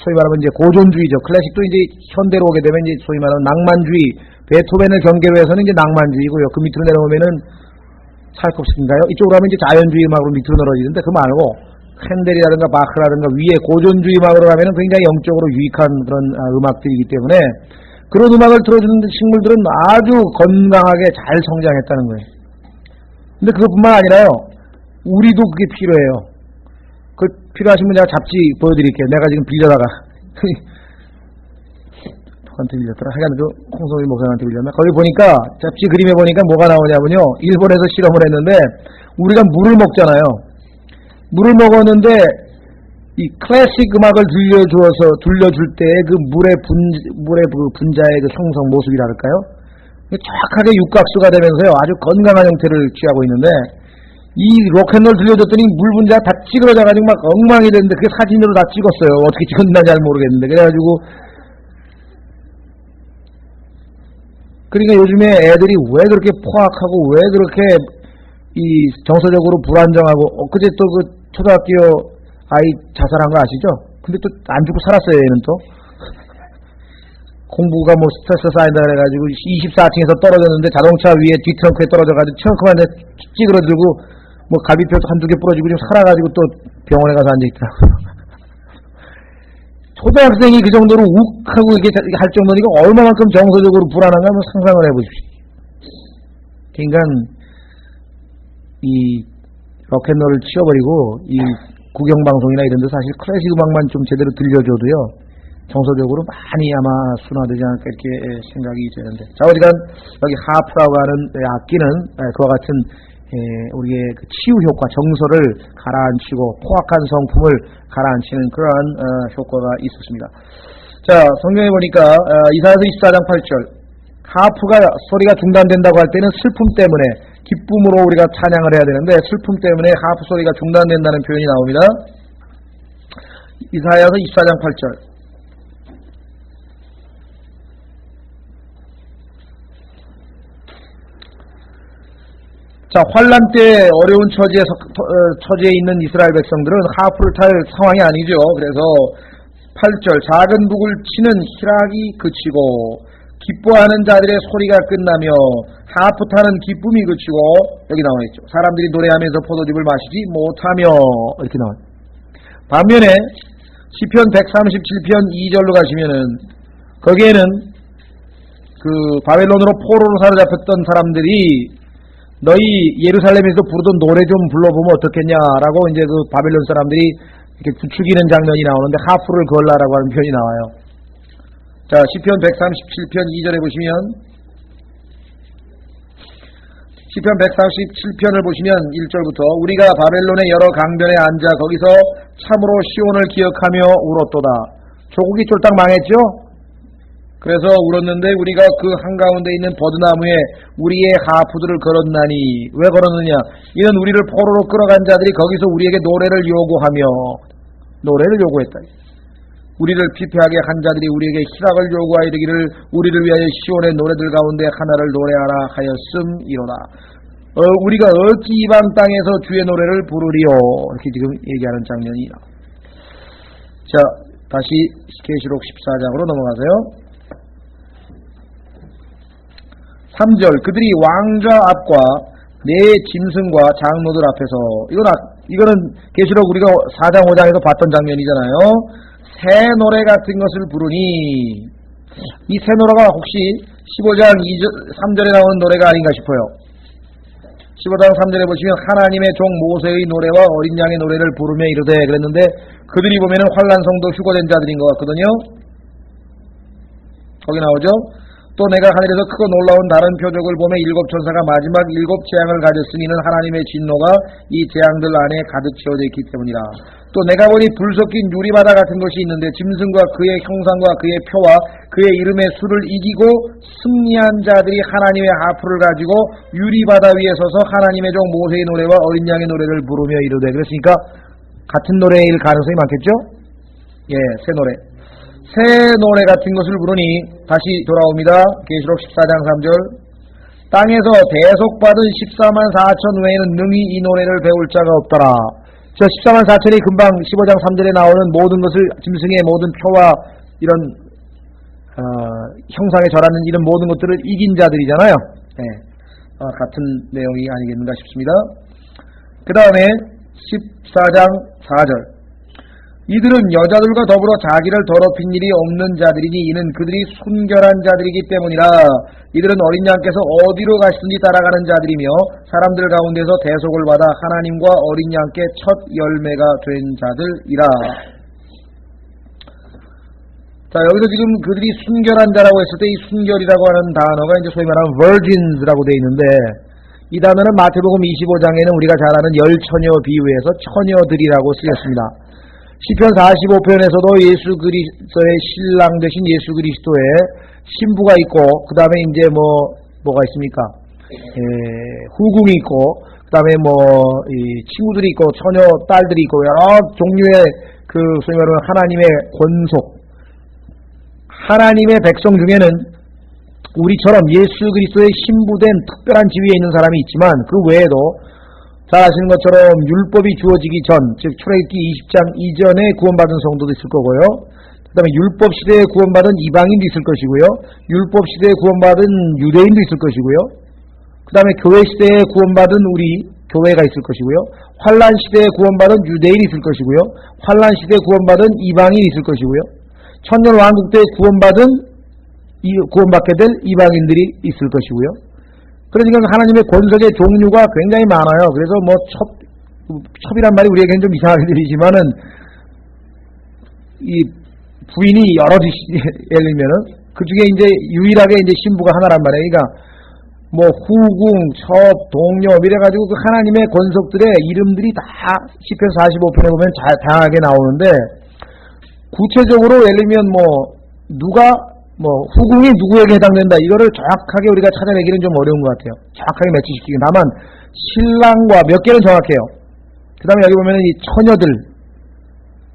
A: 소위 말하면 이제 고전주의죠. 클래식도 이제 현대로 오게 되면 이제 소위 말하는 낭만주의, 베토벤을 경계로 해서는 이제 낭만주의고요. 그 밑으로 내려오면은 차이콥스키인가요? 이쪽으로 하면 이제 자연주의 음악으로 밑으로 늘어지는데, 그 말고 핸델이라든가 바흐라든가 위에 고전주의 음악으로 가면은 굉장히 영적으로 유익한 그런 음악들이기 때문에 그런 음악을 들어주는 식물들은 아주 건강하게 잘 성장했다는 거예요. 근데 그것뿐만 아니라요, 우리도 그게 필요해요. 그 필요하신 분 제가 잡지 보여드릴게요. 내가 지금 빌려다가 누구한테 빌렸더라? 하여간 홍성일 목사한테 빌렸나? 거기 보니까 잡지 그림에 보니까 뭐가 나오냐면요, 일본에서 실험을 했는데 우리가 물을 먹잖아요. 물을 먹었는데 이 클래식 음악을 들려줄 때 그 물의 분자의 그 형성 모습이랄까요? 정확하게 육각수가 되면서요, 아주 건강한 형태를 취하고 있는데, 이 록앤롤 들려줬더니 물 분자가 다 찌그러져가지고 막 엉망이 됐는데, 그게 사진으로 다 찍었어요. 어떻게 찍었나 잘 모르겠는데. 그래가지고, 그러니까 요즘에 애들이 왜 그렇게 포악하고 왜 그렇게 이 정서적으로 불안정하고, 엊그제 또 그 초등학교 아이 자살한 거 아시죠? 근데 또 안 죽고 살았어요, 얘는 또. 공부가 스트레스 쌓인다 그래가지고 24층에서 떨어졌는데 자동차 위에 뒷트렁크에 떨어져가지고 트렁크만 찌그러들고 갈비뼈도 한두 개 부러지고 좀 살아가지고 또 병원에 가서 앉아있더라고요. 초등학생이 그 정도로 욱하고 이렇게 할 정도니까 얼마만큼 정서적으로 불안한가 한번 상상을 해보십시오. 그러니까 이 록앤롤을 치워버리고 이 국영방송이나 이런 데 사실 클래식 음악만 좀 제대로 들려줘도요, 정서적으로 많이 아마 순화되지 않을까 이렇게 생각이 되는데. 자, 어지간 여기 하프라고 하는 악기는 그와 같은 우리의 그 치유 효과, 정서를 가라앉히고 포악한 성품을 가라앉히는 그러한 효과가 있었습니다. 자, 성경에 보니까 이사야서 24장 8절, 하프가 소리가 중단된다고 할 때는 슬픔 때문에, 기쁨으로 우리가 찬양을 해야 되는데 슬픔 때문에 하프 소리가 중단된다는 표현이 나옵니다. 이사야서 24장 8절. 자, 환란 때 어려운 처지에 있는 이스라엘 백성들은 하프를 탈 상황이 아니죠. 그래서 8절 작은 북을 치는 희락이 그치고 기뻐하는 자들의 소리가 끝나며 하프 타는 기쁨이 그치고 여기 나와 있죠. 사람들이 노래하면서 포도즙을 마시지 못하며 이렇게 나와요. 반면에 시편 137편 2절로 가시면은 거기에는 그 바벨론으로 포로로 사로잡혔던 사람들이 너희 예루살렘에서 부르던 노래 좀 불러보면 어떻겠냐라고 이제 그 바벨론 사람들이 이렇게 부추기는 장면이 나오는데 하프를 걸라라고 하는 표현이 나와요. 자, 시편 137편 2절에 보시면 시편 137편을 보시면 1절부터 우리가 바벨론의 여러 강변에 앉아 거기서 참으로 시온을 기억하며 울었도다. 조국이 쫄딱 망했죠? 그래서 울었는데 우리가 그 한가운데 있는 버드나무에 우리의 하프들을 걸었나니 왜 걸었느냐? 이는 우리를 포로로 끌어간 자들이 거기서 우리에게 노래를 요구하며 노래를 요구했다. 우리를 피폐하게 한 자들이 우리에게 희락을 요구하여 이르기를 우리를 위하여 시온의 노래들 가운데 하나를 노래하라 하였음이로다. 우리가 어찌 이방 땅에서 주의 노래를 부르리요? 이렇게 지금 얘기하는 장면이 나옵니다. 자, 다시 계시록 14장으로 넘어가세요. 3절 그들이 왕좌 앞과 내 짐승과 장로들 앞에서 이거는 계시록 우리가 4장 5장에서 봤던 장면이잖아요. 새 노래 같은 것을 부르니 이 새 노래가 혹시 15장 3절에 나오는 노래가 아닌가 싶어요. 15장 3절에 보시면 하나님의 종 모세의 노래와 어린 양의 노래를 부르며 이르되 그랬는데 그들이 보면은 환란성도 휴거된 자들인 것 같거든요. 거기 나오죠. 또 내가 하늘에서 크고 놀라운 다른 표적을 보며 일곱 천사가 마지막 일곱 재앙을 가졌으니 이는 하나님의 진노가 이 재앙들 안에 가득 채워져 있기 때문이라. 또 내가 보니 불 섞인 유리바다 같은 것이 있는데 짐승과 그의 형상과 그의 표와 그의 이름의 수를 이기고 승리한 자들이 하나님의 하프를 가지고 유리바다 위에 서서 하나님의 종 모세의 노래와 어린 양의 노래를 부르며 이르되 그랬으니까 같은 노래일 가능성이 많겠죠? 예, 새 노래. 새 노래 같은 것을 부르니 다시 돌아옵니다. 계시록 14장 3절 땅에서 대속받은 14만 4천 외에는 능히 이 노래를 배울 자가 없더라. 저 14만 4천이 금방 15장 3절에 나오는 모든 것을 짐승의 모든 표와 이런 형상에 절하는 이런 모든 것들을 이긴 자들이잖아요. 네. 같은 내용이 아니겠는가 싶습니다. 그 다음에 14장 4절 이들은 여자들과 더불어 자기를 더럽힌 일이 없는 자들이니 이는 그들이 순결한 자들이기 때문이라. 이들은 어린 양께서 어디로 가시든지 따라가는 자들이며 사람들 가운데서 대속을 받아 하나님과 어린 양께 첫 열매가 된 자들이라. 자, 여기서 지금 그들이 순결한 자라고 했을 때 이 순결이라고 하는 단어가 이제 소위 말하는 virgins라고 되어 있는데 이 단어는 마태복음 25장에는 우리가 잘 아는 열처녀 비유에서 처녀들이라고 쓰였습니다. 시편 45편에서도 예수 그리스도의 신랑 되신 예수 그리스도의 신부가 있고 그 다음에 이제 뭐가 있습니까? 후궁이 있고 그 다음에 친구들이 있고 처녀 딸들이 있고 여러 종류의 그 소위 말하는 하나님의 권속 하나님의 백성 중에는 우리처럼 예수 그리스도의 신부된 특별한 지위에 있는 사람이 있지만 그 외에도 잘 아시는 것처럼 율법이 주어지기 전, 즉 출애굽기 20장 이전에 구원받은 성도도 있을 거고요. 그 다음에 율법 시대에 구원받은 이방인도 있을 것이고요. 율법 시대에 구원받은 유대인도 있을 것이고요. 그 다음에 교회 시대에 구원받은 우리 교회가 있을 것이고요. 환란 시대에 구원받은 유대인이 있을 것이고요. 환란 시대에 구원받은 이방인이 있을 것이고요. 천년 왕국 때 구원받게 될 이방인들이 있을 것이고요. 그러니까 하나님의 권속의 종류가 굉장히 많아요. 그래서 첩이란 말이 우리에게는 좀 이상하게 들리지만은 이 부인이 여럿이 예를 들면은 그 중에 이제 유일하게 이제 신부가 하나란 말이에요. 그러니까 후궁, 첩, 동료 이래가지고 그 하나님의 권속들의 이름들이 다 시편 45편에 보면 다양하게 나오는데 구체적으로 예를 들면 누가 후궁이 누구에게 해당된다. 이거를 정확하게 우리가 찾아내기는 좀 어려운 것 같아요. 정확하게 매치시키긴. 다만, 신랑과 몇 개는 정확해요. 그 다음에 여기 보면 이 처녀들,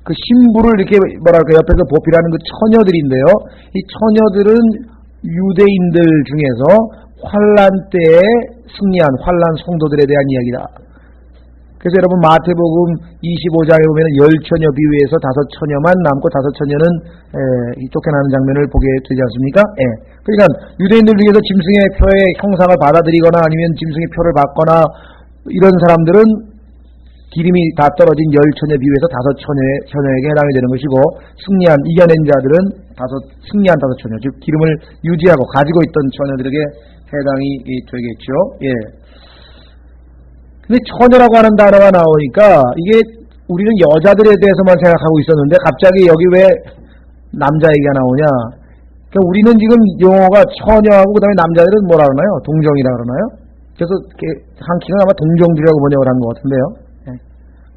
A: 그 신부를 이렇게 옆에서 보필하는 그 처녀들인데요. 이 처녀들은 유대인들 중에서 환란 때에 승리한 환란 성도들에 대한 이야기다. 그래서 여러분 마태복음 25장에 보면 10처녀 비유에서 5처녀만 남고 5처녀는 쫓겨나는 장면을 보게 되지 않습니까? 예. 그러니까 유대인들 중에서 짐승의 표의 형상을 받아들이거나 아니면 짐승의 표를 받거나 이런 사람들은 기름이 다 떨어진 10처녀 비유에서 5처녀에게 해당이 되는 것이고, 이겨낸 자들은 승리한 5처녀, 즉 기름을 유지하고 가지고 있던 처녀들에게 해당이 되겠죠. 예. 근데 처녀라고 하는 단어가 나오니까 이게 우리는 여자들에 대해서만 생각하고 있었는데 갑자기 여기 왜 남자 얘기가 나오냐? 그러니까 우리는 지금 용어가 처녀하고 그다음에 남자들은 뭐라 그러나요? 동정이라 그러나요? 그래서 한키는 아마 동정들이라고 번역을 한 것 같은데요.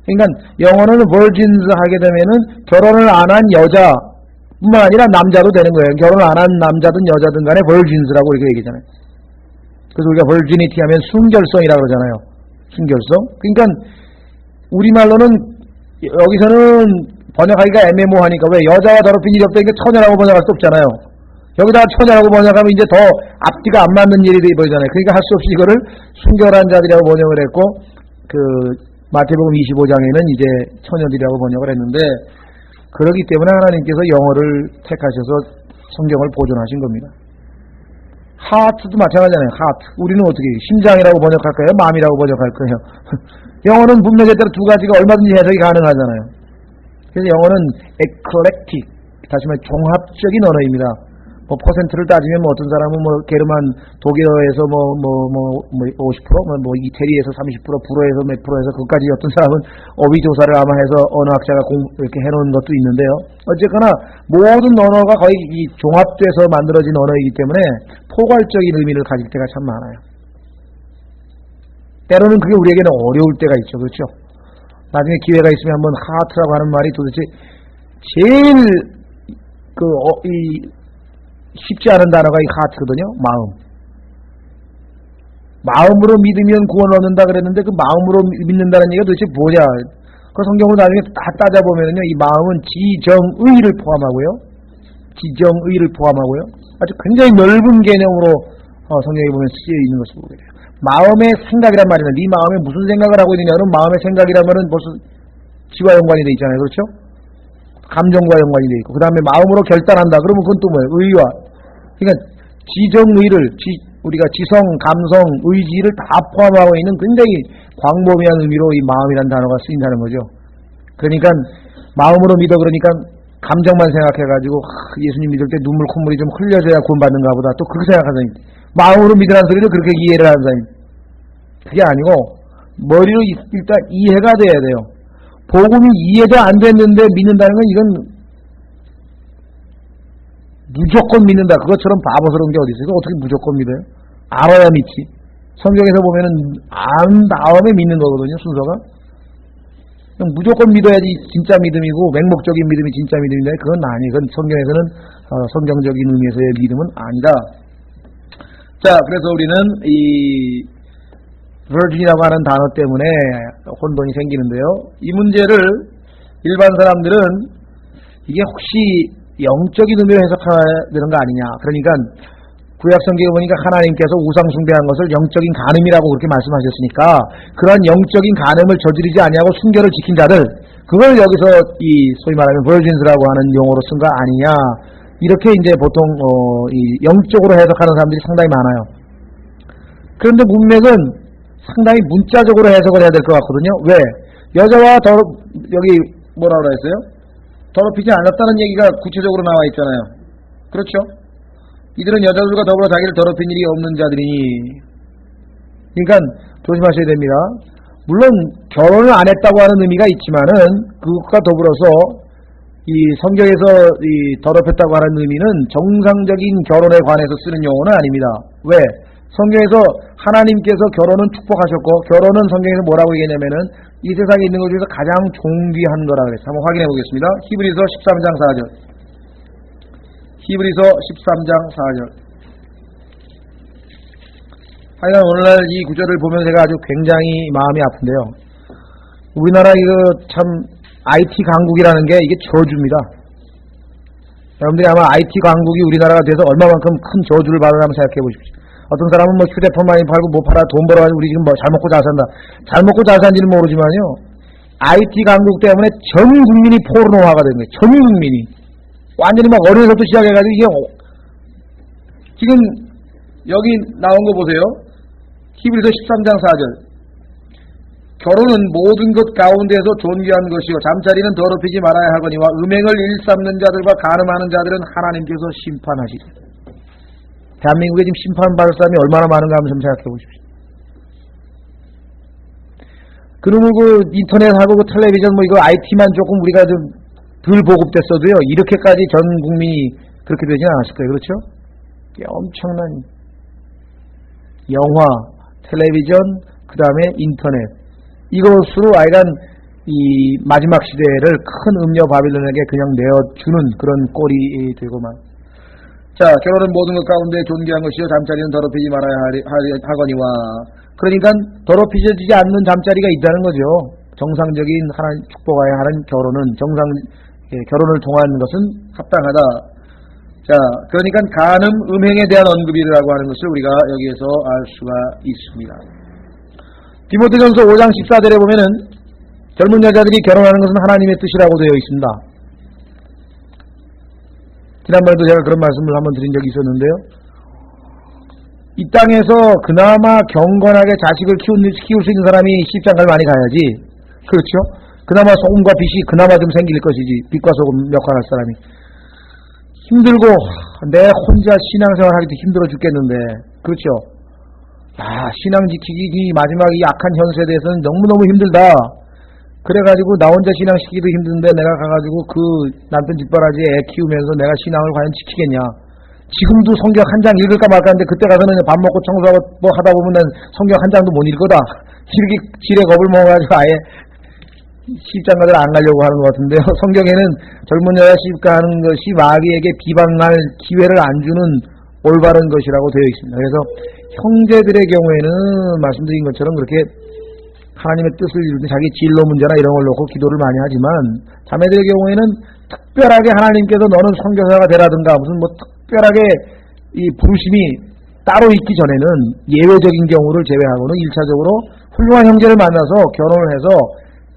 A: 그러니까 영어는 virgins 하게 되면은 결혼을 안 한 여자뿐만 아니라 남자도 되는 거예요. 결혼을 안 한 남자든 여자든 간에 virgins라고 이렇게 얘기잖아요. 그래서 우리가 virginity 하면 순결성이라고 그러잖아요. 순결성. 그러니까 우리말로는 여기서는 번역하기가 애매모호하니까 왜 여자와 더럽힌 일이 없다, 그러니까 처녀라고 번역할 수 없잖아요. 여기다가 처녀라고 번역하면 이제 더 앞뒤가 안 맞는 일이 되어버리잖아요. 그러니까 할 수 없이 이거를 순결한 자들이라고 번역을 했고, 마태복음 25장에는 이제 처녀들이라고 번역을 했는데, 그렇기 때문에 하나님께서 영어를 택하셔서 성경을 보존하신 겁니다. 하트도 마찬가지잖아요. 하트. 우리는 어떻게 심장이라고 번역할까요? 마음이라고 번역할까요? 영어는 문맥에 따라 두 가지가 얼마든지 해석이 가능하잖아요. 그래서 영어는 eclectic, 다시 말해 종합적인 언어입니다. 뭐 퍼센트를 따지면 뭐 어떤 사람은 뭐 게르만 독일어에서 50%, 이태리에서 30%, 불어에서 몇 프로에서 그까지 어떤 사람은 어휘 조사를 아마 해서 언어학자가 이렇게 해놓은 것도 있는데요. 어쨌거나 모든 언어가 거의 이 종합돼서 만들어진 언어이기 때문에 포괄적인 의미를 가질 때가 참 많아요. 때로는 그게 우리에게는 어려울 때가 있죠. 그렇죠? 나중에 기회가 있으면 한번 하트라고 하는 말이 도대체 제일 쉽지 않은 단어가 이 하트거든요. 마음으로 믿으면 구원을 얻는다 그랬는데 그 마음으로 믿는다는 얘기가 도대체 뭐냐? 그 성경으로 나중에 다 따져보면요, 이 마음은 지정의를 포함하고요. 아주 굉장히 넓은 개념으로 성경에 보면 쓰여 있는 것을 보게 돼요. 마음의 생각이란 말이면 네 마음에 무슨 생각을 하고 있느냐는 마음의 생각이라면은 벌써 지와 연관이 돼 있잖아요. 그렇죠? 감정과 연관이 돼 있고, 그 다음에 마음으로 결단한다. 그러면 그건 또 뭐예요? 의와. 그러니까 지정의를, 우리가 지성, 감성, 의지를 다 포함하고 있는 굉장히 광범위한 의미로 이 마음이라는 단어가 쓰인다는 거죠. 그러니까 마음으로 믿어 그러니까 감정만 생각해가지고 예수님 믿을 때 눈물 콧물이 좀 흘려져야 구원받는가 보다 또 그렇게 생각하는 사람이, 마음으로 믿으라는 소리를 그렇게 이해를 하는 사람이, 그게 아니고 머리로 일단 이해가 돼야 돼요. 복음이 이해도 안 됐는데 믿는다는 건 이건 무조건 믿는다, 그것처럼 바보스러운 게 어디 있어요? 이거 어떻게 무조건 믿어요? 알아야 믿지. 성경에서 보면은 안 다음에 믿는 거거든요, 순서가. 그냥 무조건 믿어야지 진짜 믿음이고 맹목적인 믿음이 진짜 믿음인데 그건 아니에요. 그건 성경에서는 성경적인 의미에서의 믿음은 아니다. 자, 그래서 우리는 이 virgin이라고 하는 단어 때문에 혼돈이 생기는데요. 이 문제를 일반 사람들은 이게 혹시 영적인 의미로 해석해야 되는 거 아니냐. 그러니까 구약 성경에 보니까 하나님께서 우상 숭배한 것을 영적인 간음이라고 그렇게 말씀하셨으니까 그런 영적인 간음을 저지르지 아니하고 순결을 지킨 자들, 그걸 여기서 이 소위 말하면 virgins라고 하는 용어로 쓴 거 아니냐. 이렇게 이제 보통 이 영적으로 해석하는 사람들이 상당히 많아요. 그런데 문맥은 상당히 문자적으로 해석을 해야 될 것 같거든요. 왜? 여자와 여기 뭐라 그랬어요? 더럽히지 않았다는 얘기가 구체적으로 나와 있잖아요. 그렇죠? 이들은 여자들과 더불어 자기를 더럽힌 일이 없는 자들이니. 그러니까 조심하셔야 됩니다. 물론 결혼을 안 했다고 하는 의미가 있지만은 그것과 더불어서 이 성경에서 이 더럽혔다고 하는 의미는 정상적인 결혼에 관해서 쓰는 용어는 아닙니다. 왜? 성경에서 하나님께서 결혼은 축복하셨고, 결혼은 성경에서 뭐라고 얘기했냐면은 이 세상에 있는 것 중에서 가장 존귀한 거라 그랬어요. 한번 확인해 보겠습니다. 히브리서 13장 4절. 히브리서 13장 4절. 하여간 오늘날 이 구절을 보면 제가 아주 굉장히 마음이 아픈데요. 우리나라 이거 참 IT 강국이라는 게 이게 저주입니다. 여러분들이 아마 IT 강국이 우리나라가 돼서 얼마만큼 큰 저주를 받았나 한번 생각해 보십시오. 어떤 사람은 뭐 휴대폰 많이 팔고 뭐 팔아 돈 벌어가지고 우리 지금 뭐 잘 먹고 잘 산다. 잘 먹고 잘 산지는 모르지만요. IT 강국 때문에 전 국민이 포르노화가 된 거예요. 전 국민이. 완전히 막 어려서부터 시작해가지고 이게 지금 여기 나온 거 보세요. 히브리서 13장 4절. 결혼은 모든 것 가운데서 존귀한 것이요 잠자리는 더럽히지 말아야 하거니와 음행을 일삼는 자들과 간음하는 자들은 하나님께서 심판하시리. 대한민국에 지금 심판받을 사람이 얼마나 많은가 한번 좀 생각해 보십시오. 그러면 그 인터넷하고 그 텔레비전 뭐 이거 IT만 조금 우리가 좀 덜 보급됐어도요 이렇게까지 전 국민이 그렇게 되지는 않았을 거예요. 그렇죠? 엄청난 영화, 텔레비전, 그 다음에 인터넷 이것으로 아이간 이 마지막 시대를 큰 음녀 바빌론에게 그냥 내어주는 그런 꼴이 되고만. 자, 결혼은 모든 것 가운데 존귀한 것이요 잠자리는 더럽히지 말아야 하거니와. 그러니까 더럽히지 않는 잠자리가 있다는 거죠. 정상적인 하나님 축복하여 하는 결혼은 결혼을 통한 것은 합당하다. 자, 그러니까 간음, 음행에 대한 언급이라고 하는 것을 우리가 여기에서 알 수가 있습니다. 디모데전서 5장 14절에 보면은 젊은 여자들이 결혼하는 것은 하나님의 뜻이라고 되어 있습니다. 지난번에도 제가 그런 말씀을 한번 드린 적이 있었는데요. 이 땅에서 그나마 경건하게 자식을 키울 수 있는 사람이 시집장가를 많이 가야지. 그렇죠? 그나마 소금과 빛이 그나마 좀 생길 것이지. 빛과 소금 역할할 사람이. 힘들고 내 혼자 신앙생활 하기도 힘들어 죽겠는데. 그렇죠? 신앙 지키기 마지막 이 악한 현실에 대해서는 너무너무 힘들다. 그래가지고 나 혼자 신앙 시키기도 힘든데 내가 가가지고 그 남편 뒷바라지에 애 키우면서 내가 신앙을 과연 지키겠냐. 지금도 성경 한 장 읽을까 말까 하는데 그때 가서는 밥 먹고 청소하고 뭐 하다 보면 난 성경 한 장도 못 읽거다. 이렇게 지레 겁을 먹어가지고 아예 시집장가들 안 가려고 하는 것 같은데요. 성경에는 젊은 여자 시집가는 것이 마귀에게 비방할 기회를 안 주는 올바른 것이라고 되어 있습니다. 그래서 형제들의 경우에는 말씀드린 것처럼 그렇게 하나님의 뜻을 이루는 자기 진로 문제나 이런 걸 놓고 기도를 많이 하지만 자매들의 경우에는 특별하게 하나님께서 너는 선교사가 되라든가 무슨 뭐 특별하게 이 부르심이 따로 있기 전에는 예외적인 경우를 제외하고는 1차적으로 훌륭한 형제를 만나서 결혼을 해서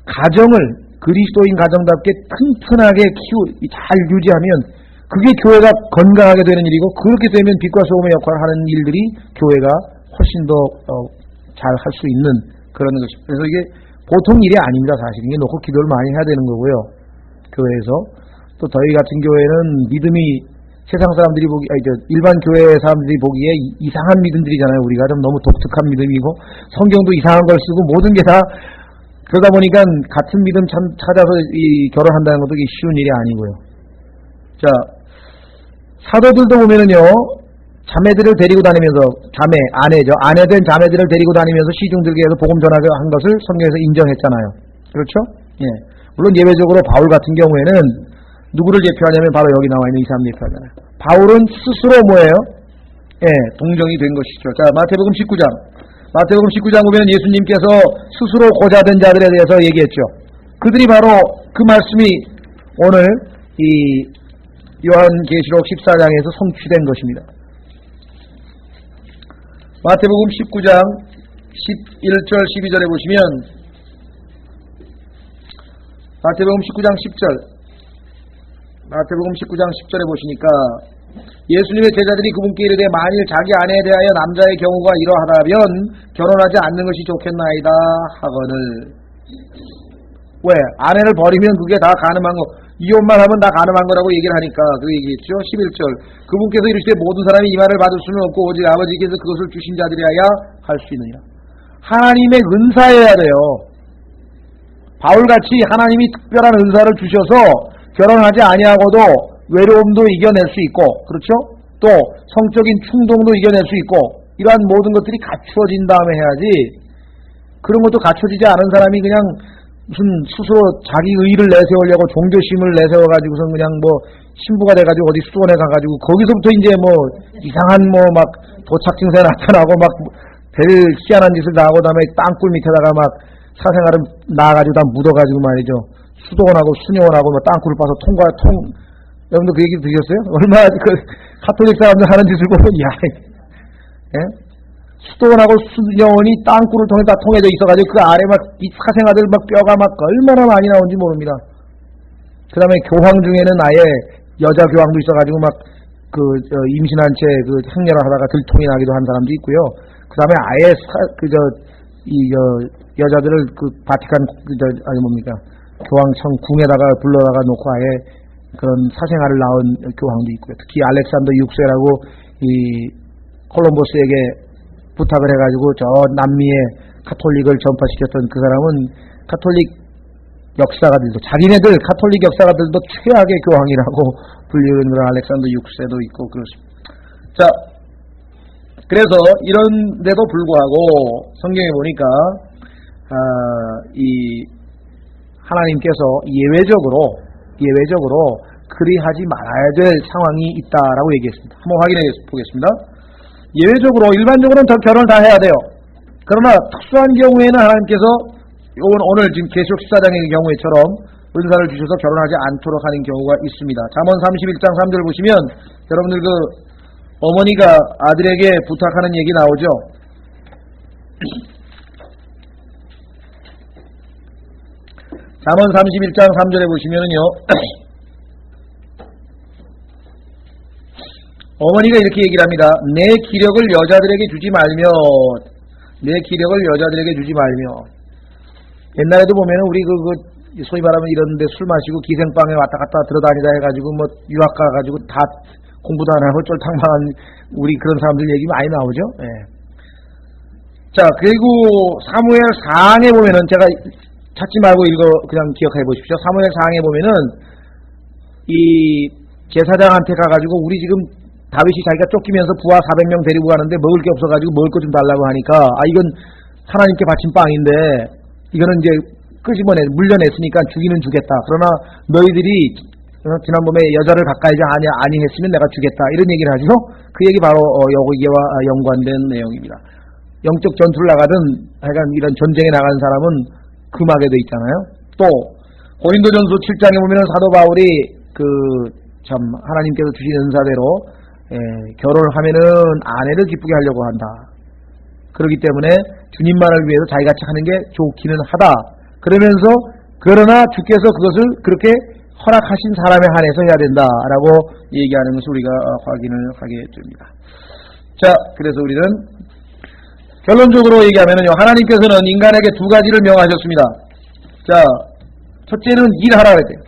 A: 가정을 그리스도인 가정답게 튼튼하게 잘 유지하면 그게 교회가 건강하게 되는 일이고 그렇게 되면 빛과 소금의 역할을 하는 일들이 교회가 훨씬 더 잘 할 수 있는 그런 것입니다. 그래서 이게 보통 일이 아닙니다. 사실 이게 놓고 기도를 많이 해야 되는 거고요. 교회에서 또 저희 같은 교회는 믿음이 세상 사람들이 일반 교회 사람들이 보기에 이상한 믿음들이잖아요. 우리가 좀 너무 독특한 믿음이고 성경도 이상한 걸 쓰고 모든 게 다 그러다 보니까 같은 믿음 찾아서 이 결혼한다는 것도 쉬운 일이 아니고요. 자, 사도들도 보면은요, 자매들을 데리고 다니면서, 아내된 자매들을 데리고 다니면서 시중들에게 해서 복음 전하게 한 것을 성경에서 인정했잖아요. 그렇죠? 예. 물론 예외적으로 바울 같은 경우에는 누구를 대표하냐면 바로 여기 나와 있는 이 사람 대표하잖아요. 바울은 스스로 뭐예요? 예, 동정이 된 것이죠. 자, 마태복음 19장. 마태복음 19장 보면 예수님께서 스스로 고자된 자들에 대해서 얘기했죠. 그들이 바로 그 말씀이 오늘 이 요한계시록 14장에서 성취된 것입니다. 마태복음 19장 11절 12절에 보시면 마태복음 19장 10절 마태복음 19장 10절에 보시니까 예수님의 제자들이 그분께 이르되 만일 자기 아내에 대하여 남자의 경우가 이러하다면 결혼하지 않는 것이 좋겠나이다 하거늘. 왜? 아내를 버리면 그게 다 가늠한 거, 이혼만 하면 다 가늠한 거라고 얘기를 하니까 그 얘기했죠. 11절 그분께서 이르시되 모든 사람이 이 말을 받을 수는 없고 오직 아버지께서 그것을 주신 자들이라야 할 수 있느니라. 하나님의 은사여야 돼요. 바울같이 하나님이 특별한 은사를 주셔서 결혼하지 아니하고도 외로움도 이겨낼 수 있고, 그렇죠? 또 성적인 충동도 이겨낼 수 있고, 이러한 모든 것들이 갖추어진 다음에 해야지. 그런 것도 갖춰지지 않은 사람이 그냥 무슨 스스로 자기 의의를 내세우려고 종교심을 내세워가지고선 그냥 뭐 신부가 돼가지고 어디 수도원에 가가지고 거기서부터 이제 뭐 이상한 뭐 막 도착 증세 나타나고 막 별 희한한 짓을 다 하고 다음에 땅굴 밑에다가 막 사생활을 나와가지고 다 묻어가지고 말이죠. 수도원하고 수녀원하고 뭐 땅굴을 파서 여러분들 그 얘기 들으셨어요? 얼마나 그 카톨릭 사람들 하는 짓을 보면 야, 예? 수도원하고 수녀원이 땅굴을 통해 다 통해져 있어가지고 그 아래 막 이 사생아들 막 뼈가 막 얼마나 많이 나온지 모릅니다. 그 다음에 교황 중에는 아예 여자 교황도 있어가지고 막 임신한 채 행렬을 하다가 들통이 나기도 한 사람도 있고요. 그 다음에 아예 여자들을 바티칸 교황청 궁에다가 불러다가 놓고 아예 그런 사생아를 낳은 교황도 있고요. 특히 알렉산더 6세라고 이 콜럼버스에게 부탁을 해가지고 저 남미에 카톨릭을 전파시켰던 그 사람은 카톨릭 역사가들도 자기네들 카톨릭 역사가들도 최악의 교황이라고 불리는 그런 알렉산더 6세도 있고 그렇습니다. 자, 그래서 이런데도 불구하고 성경에 보니까 이 하나님께서 예외적으로 그리하지 말아야 될 상황이 있다라고 얘기했습니다. 한번 확인해 보겠습니다. 예외적으로 일반적으로는 결혼을 다 해야 돼요. 그러나 특수한 경우에는 하나님께서 오늘 지금 계시록 14장의 경우에처럼 은사를 주셔서 결혼하지 않도록 하는 경우가 있습니다. 잠언 31장 3절 보시면 여러분들 어머니가 아들에게 부탁하는 얘기 나오죠. 잠언 31장 3절에 보시면은요. 어머니가 이렇게 얘기를 합니다. 내 기력을 여자들에게 주지 말며 옛날에도 보면은 우리 소위 말하면 이런데 술 마시고 기생방에 왔다 갔다 들어다니다 해가지고 유학 가가지고 다 공부도 안 하고 쫄탕망한 우리 그런 사람들 얘기 많이 나오죠. 예. 자, 그리고 사무엘 4장에 보면은 제가 찾지 말고 그냥 기억해 보십시오. 사무엘 4장에 보면은 이 제사장한테 가가지고 우리 지금 다윗이 자기가 쫓기면서 부하 400명 데리고 가는데 먹을 게 없어가지고 먹을 거 좀 달라고 하니까 이건 하나님께 바친 빵인데 이거는 이제 물려냈으니까 주기는 주겠다. 그러나 너희들이 지난번에 여자를 가까이 아니 했으면 내가 주겠다. 이런 얘기를 하죠. 그 얘기 바로 여기와 연관된 내용입니다. 영적 전투를 나가든 하여간 이런 전쟁에 나가는 사람은 금하게 돼 있잖아요. 또 고린도전서 7장에 보면은 사도 바울이 하나님께서 주신 은사대로 결혼을 하면은 아내를 기쁘게 하려고 한다. 그렇기 때문에 주님만을 위해서 자기같이 하는 게 좋기는 하다. 그러나 주께서 그것을 그렇게 허락하신 사람에 한해서 해야 된다라고 얘기하는 것을 우리가 확인을 하게 됩니다. 자, 그래서 우리는 결론적으로 얘기하면은요, 하나님께서는 인간에게 두 가지를 명하셨습니다. 자, 첫째는 일하라 그랬대요.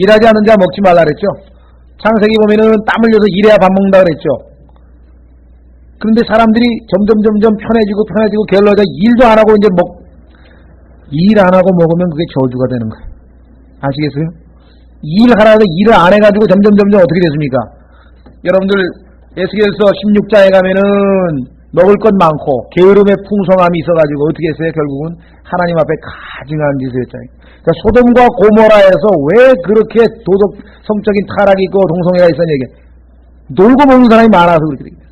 A: 일하지 않은 자 먹지 말라 그랬죠. 창세기 보면은 땀 흘려서 일해야 밥 먹는다 그랬죠. 그런데 사람들이 점점 편해지고 게을러져 일도 안 하고 일 안 하고 먹으면 그게 저주가 되는 거예요. 아시겠어요? 일하라고 일을 안 해가지고 점점 어떻게 됐습니까? 여러분들 에스겔서 16장에 가면은 먹을 것 많고 게으름의 풍성함이 있어가지고 어떻게 했어요? 결국은 하나님 앞에 가증한 짓을 했잖아요. 그러니까 소돔과 고모라에서 왜 그렇게 성적인 타락이 있고 동성애가 있었냐 이게 놀고 먹는 사람이 많아서 그렇게 됩니다.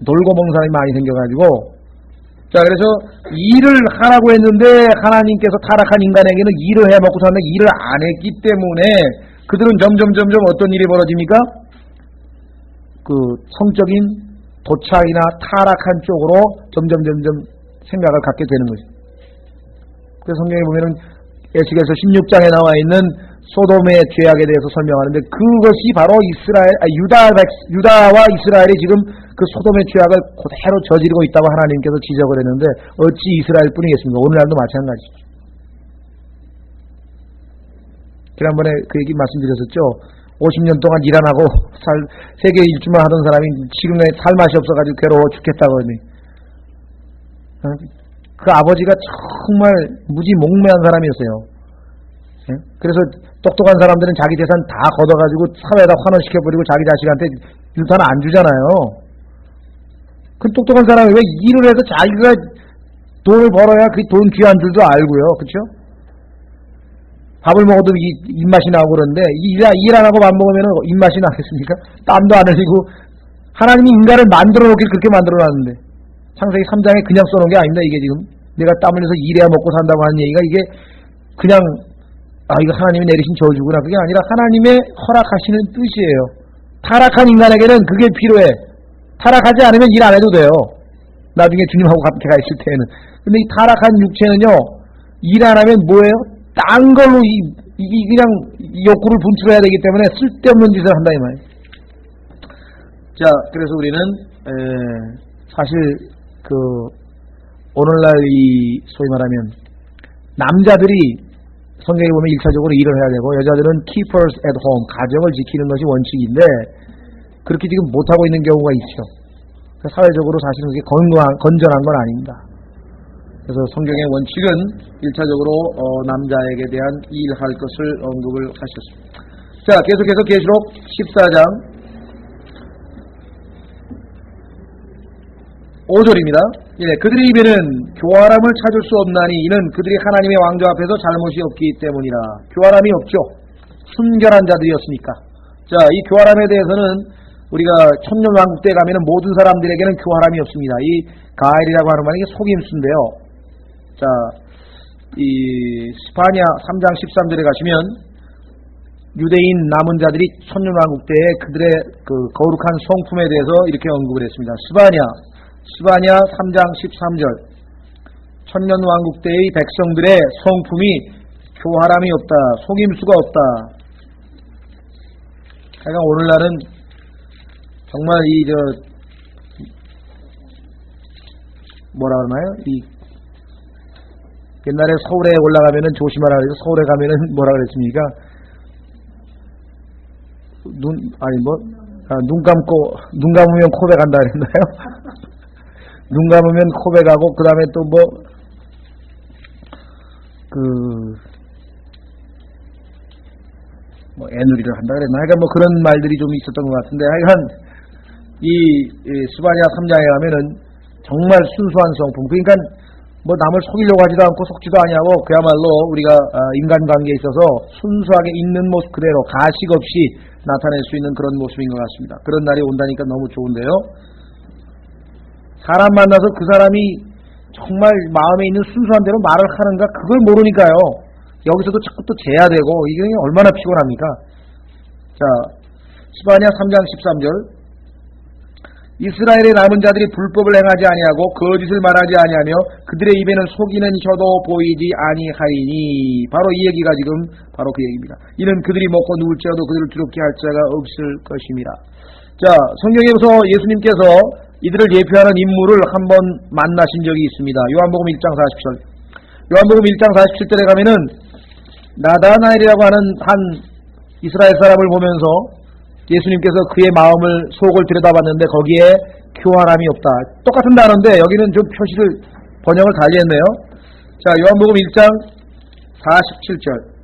A: 놀고 먹는 사람이 많이 생겨가지고 자, 그래서 일을 하라고 했는데 하나님께서 타락한 인간에게는 일을 해 먹고 사는데 일을 안 했기 때문에 그들은 점점 어떤 일이 벌어집니까? 성적인 도착이나 타락한 쪽으로 점점 생각을 갖게 되는 거죠. 그래서 성경에 보면은 에스겔서 16장에 나와 있는 소돔의 죄악에 대해서 설명하는데 그것이 바로 유다와 이스라엘이 지금 그 소돔의 죄악을 그대로 저지르고 있다고 하나님께서 지적을 했는데 어찌 이스라엘 뿐이겠습니까? 오늘날도 마찬가지죠. 지난번에 그 얘기 말씀드렸었죠. 50년 동안 일 안 하고 세계 일주만 하던 사람이 지금의 살 맛이 없어가지고 괴로워 죽겠다고 하니 그 아버지가 정말 무지 몽매한 사람이었어요. 그래서 똑똑한 사람들은 자기 재산 다 걷어가지고 사회에다 환원시켜버리고 자기 자식한테 유산 안 주잖아요. 그 똑똑한 사람이 왜 일을 해서 자기가 돈을 벌어야 그 돈 귀한 줄도 알고요. 그렇죠? 밥을 먹어도 입맛이 나고 그러는데 일 안 하고 밥 먹으면 입맛이 나겠습니까? 땀도 안 흘리고 하나님이 인간을 만들어 놓길 그렇게 만들어 놨는데 창세기 3장에 그냥 써놓은 게 아닙니다. 이게 지금 내가 땀 흘려서 일해야 먹고 산다고 하는 얘기가 이게 그냥 이거 하나님이 내리신 저주구나. 그게 아니라 하나님의 허락하시는 뜻이에요. 타락한 인간에게는 그게 필요해. 타락하지 않으면 일 안 해도 돼요. 나중에 주님하고 같이 가 있을 때에는. 근데 이 타락한 육체는요, 일 안 하면 뭐예요? 딴 걸로 그냥 욕구를 분출해야 되기 때문에 쓸데없는 짓을 한다 이 말이에요. 자, 그래서 우리는 사실 오늘날 이 소위 말하면 남자들이 성경에 보면 1차적으로 일을 해야 되고 여자들은 keepers at home, 가정을 지키는 것이 원칙인데 그렇게 지금 못하고 있는 경우가 있죠. 사회적으로 사실은 그게 건전한 건 아닙니다. 그래서 성경의 원칙은 1차적으로 남자에게 대한 일할 것을 언급을 하셨습니다. 자, 계속해서 계시록 14장 5절입니다. 예, 그들의 입에는 교활함을 찾을 수 없나니 이는 그들이 하나님의 왕좌 앞에서 잘못이 없기 때문이라. 교활함이 없죠. 순결한 자들이었으니까. 자, 이 교활함에 대해서는 우리가 천년왕국 때 가면은 모든 사람들에게는 교활함이 없습니다. 이 가엘이라고 하는 말이 속임수인데요. 자, 이 스파냐 3장 13절에 가시면 유대인 남은 자들이 천년왕국 때에 그들의 거룩한 성품에 대해서 이렇게 언급을 했습니다. 스바냐 3장 13절 천년왕국 때의 백성들의 성품이 교활함이 없다, 속임수가 없다. 그러니까 오늘날은 정말 뭐라 그러나요? 옛날에 서울에 올라가면은 조심하라 그래서 서울에 가면은 뭐라 그랬습니까? 눈 감으면 코베 간다 그랬나요? 눈 감으면 코베 가고, 그 다음에 또 애누리를 한다 그랬나? 하여간 그런 말들이 좀 있었던 것 같은데, 하여간, 스바냐 3장에 가면은 정말 순수한 성품. 그러니까 남을 속이려고 하지도 않고 속지도 아니하고, 그야말로 우리가 인간관계에 있어서 순수하게 있는 모습 그대로 가식 없이 나타낼 수 있는 그런 모습인 것 같습니다. 그런 날이 온다니까 너무 좋은데요. 사람 만나서 그 사람이 정말 마음에 있는 순수한 대로 말을 하는가 그걸 모르니까요. 여기서도 자꾸 또 재야 되고 이게 얼마나 피곤합니까? 자, 스바냐 3장 13절 이스라엘의 남은 자들이 불법을 행하지 아니하고 거짓을 말하지 아니하며 그들의 입에는 속이는 혀도 보이지 아니하리니. 바로 이 얘기가 지금 바로 그 얘기입니다. 이는 그들이 먹고 누울지라도 그들을 두렵게 할 자가 없을 것입니다. 자, 성경에서 예수님께서 이들을 예표하는 인물을 한번 만나신 적이 있습니다. 요한복음 1장 40절. 요한복음 1장 47절에 가면은 나다나엘이라고 하는 한 이스라엘 사람을 보면서 예수님께서 그의 마음을 속을 들여다봤는데 거기에 교활함이 없다. 똑같은 단어인데 여기는 좀 표시를 번역을 달리했네요. 자, 요한복음 1장 47절.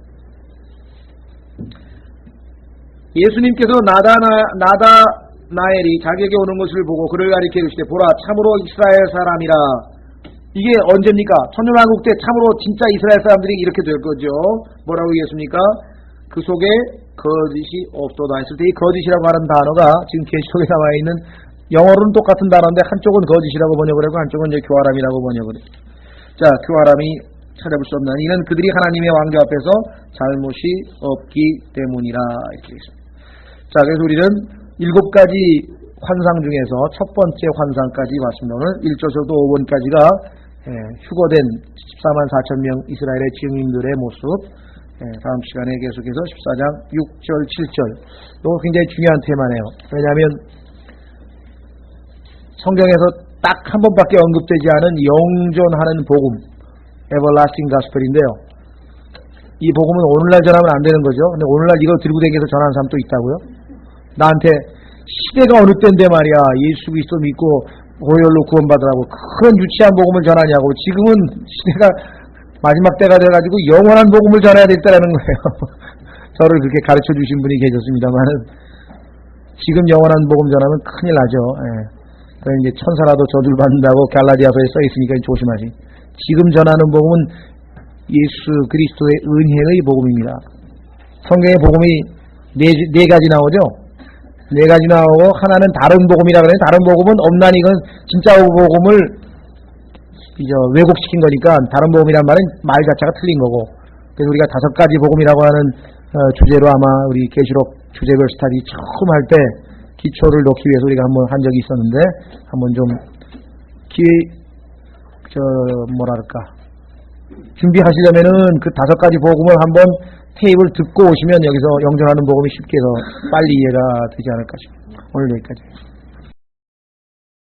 A: 예수님께서 나다나엘이 자기에게 오는 것을 보고 그를 가리켜 이르시되 보라 참으로 이스라엘 사람이라. 이게 언제입니까? 천년왕국 때 참으로 진짜 이스라엘 사람들이 이렇게 될 거죠. 뭐라고 얘기했습니까? 그 속에 거짓이 없도다 했을 때 이 거짓이라고 하는 단어가 지금 계시록에 나와 있는 영어로는 똑같은 단어인데 한쪽은 거짓이라고 번역을 하고 한쪽은 이제 교활함이라고 번역을 해요. 자, 교활함이 찾아볼 수 없나니 이는 그들이 하나님의 왕좌 앞에서 잘못이 없기 때문이라 이렇게 있습니다. 자, 그래서 우리는 7가지 환상 중에서 첫 번째 환상까지 왔습니다. 오늘 1절부터 5번까지가 휴거된 14만 4천 명 이스라엘의 증인들의 모습. 다음 시간에 계속해서 14장 6절 7절. 이거 굉장히 중요한 테마네요. 왜냐하면 성경에서 딱 한 번밖에 언급되지 않은 영존하는 복음, 에버라스팅 가스펠인데요. 이 복음은 오늘날 전하면 안 되는 거죠. 근데 오늘날 이거 들고 다니면서 전하는 사람도 있다고요? 나한테 시대가 어느 때인데 말이야, 예수 그리스도 믿고 보혈로 구원받으라고 그런 유치한 복음을 전하냐고. 지금은 시대가 마지막 때가 돼가지고 영원한 복음을 전해야 되겠다라는 거예요. 저를 그렇게 가르쳐 주신 분이 계셨습니다만은 지금 영원한 복음 전하면 큰일 나죠. 그래서 이제 천사라도 저주를 받는다고 갈라디아서에 써 있으니까 조심하지. 지금 전하는 복음은 예수 그리스도의 은혜의 복음입니다. 성경의 복음이 네 가지 나오죠. 4가지 나오고 하나는 다른 복음이라 그래요. 다른 복음은 없나니 이건 진짜 복음을 왜곡시킨 거니까 다른 복음이란 말은 말 자체가 틀린 거고. 그래서 우리가 5가지 복음이라고 하는 주제로 아마 우리 계시록 주제별 스타디 처음 할 때 기초를 놓기 위해서 우리가 한번 한 적이 있었는데 한번 좀 준비하시려면은 그 5가지 복음을 한번 테이프를 듣고 오시면 여기서 영전하는 복음이 쉽게 더 빨리 이해가 되지 않을까 싶습니다. 오늘 여기까지.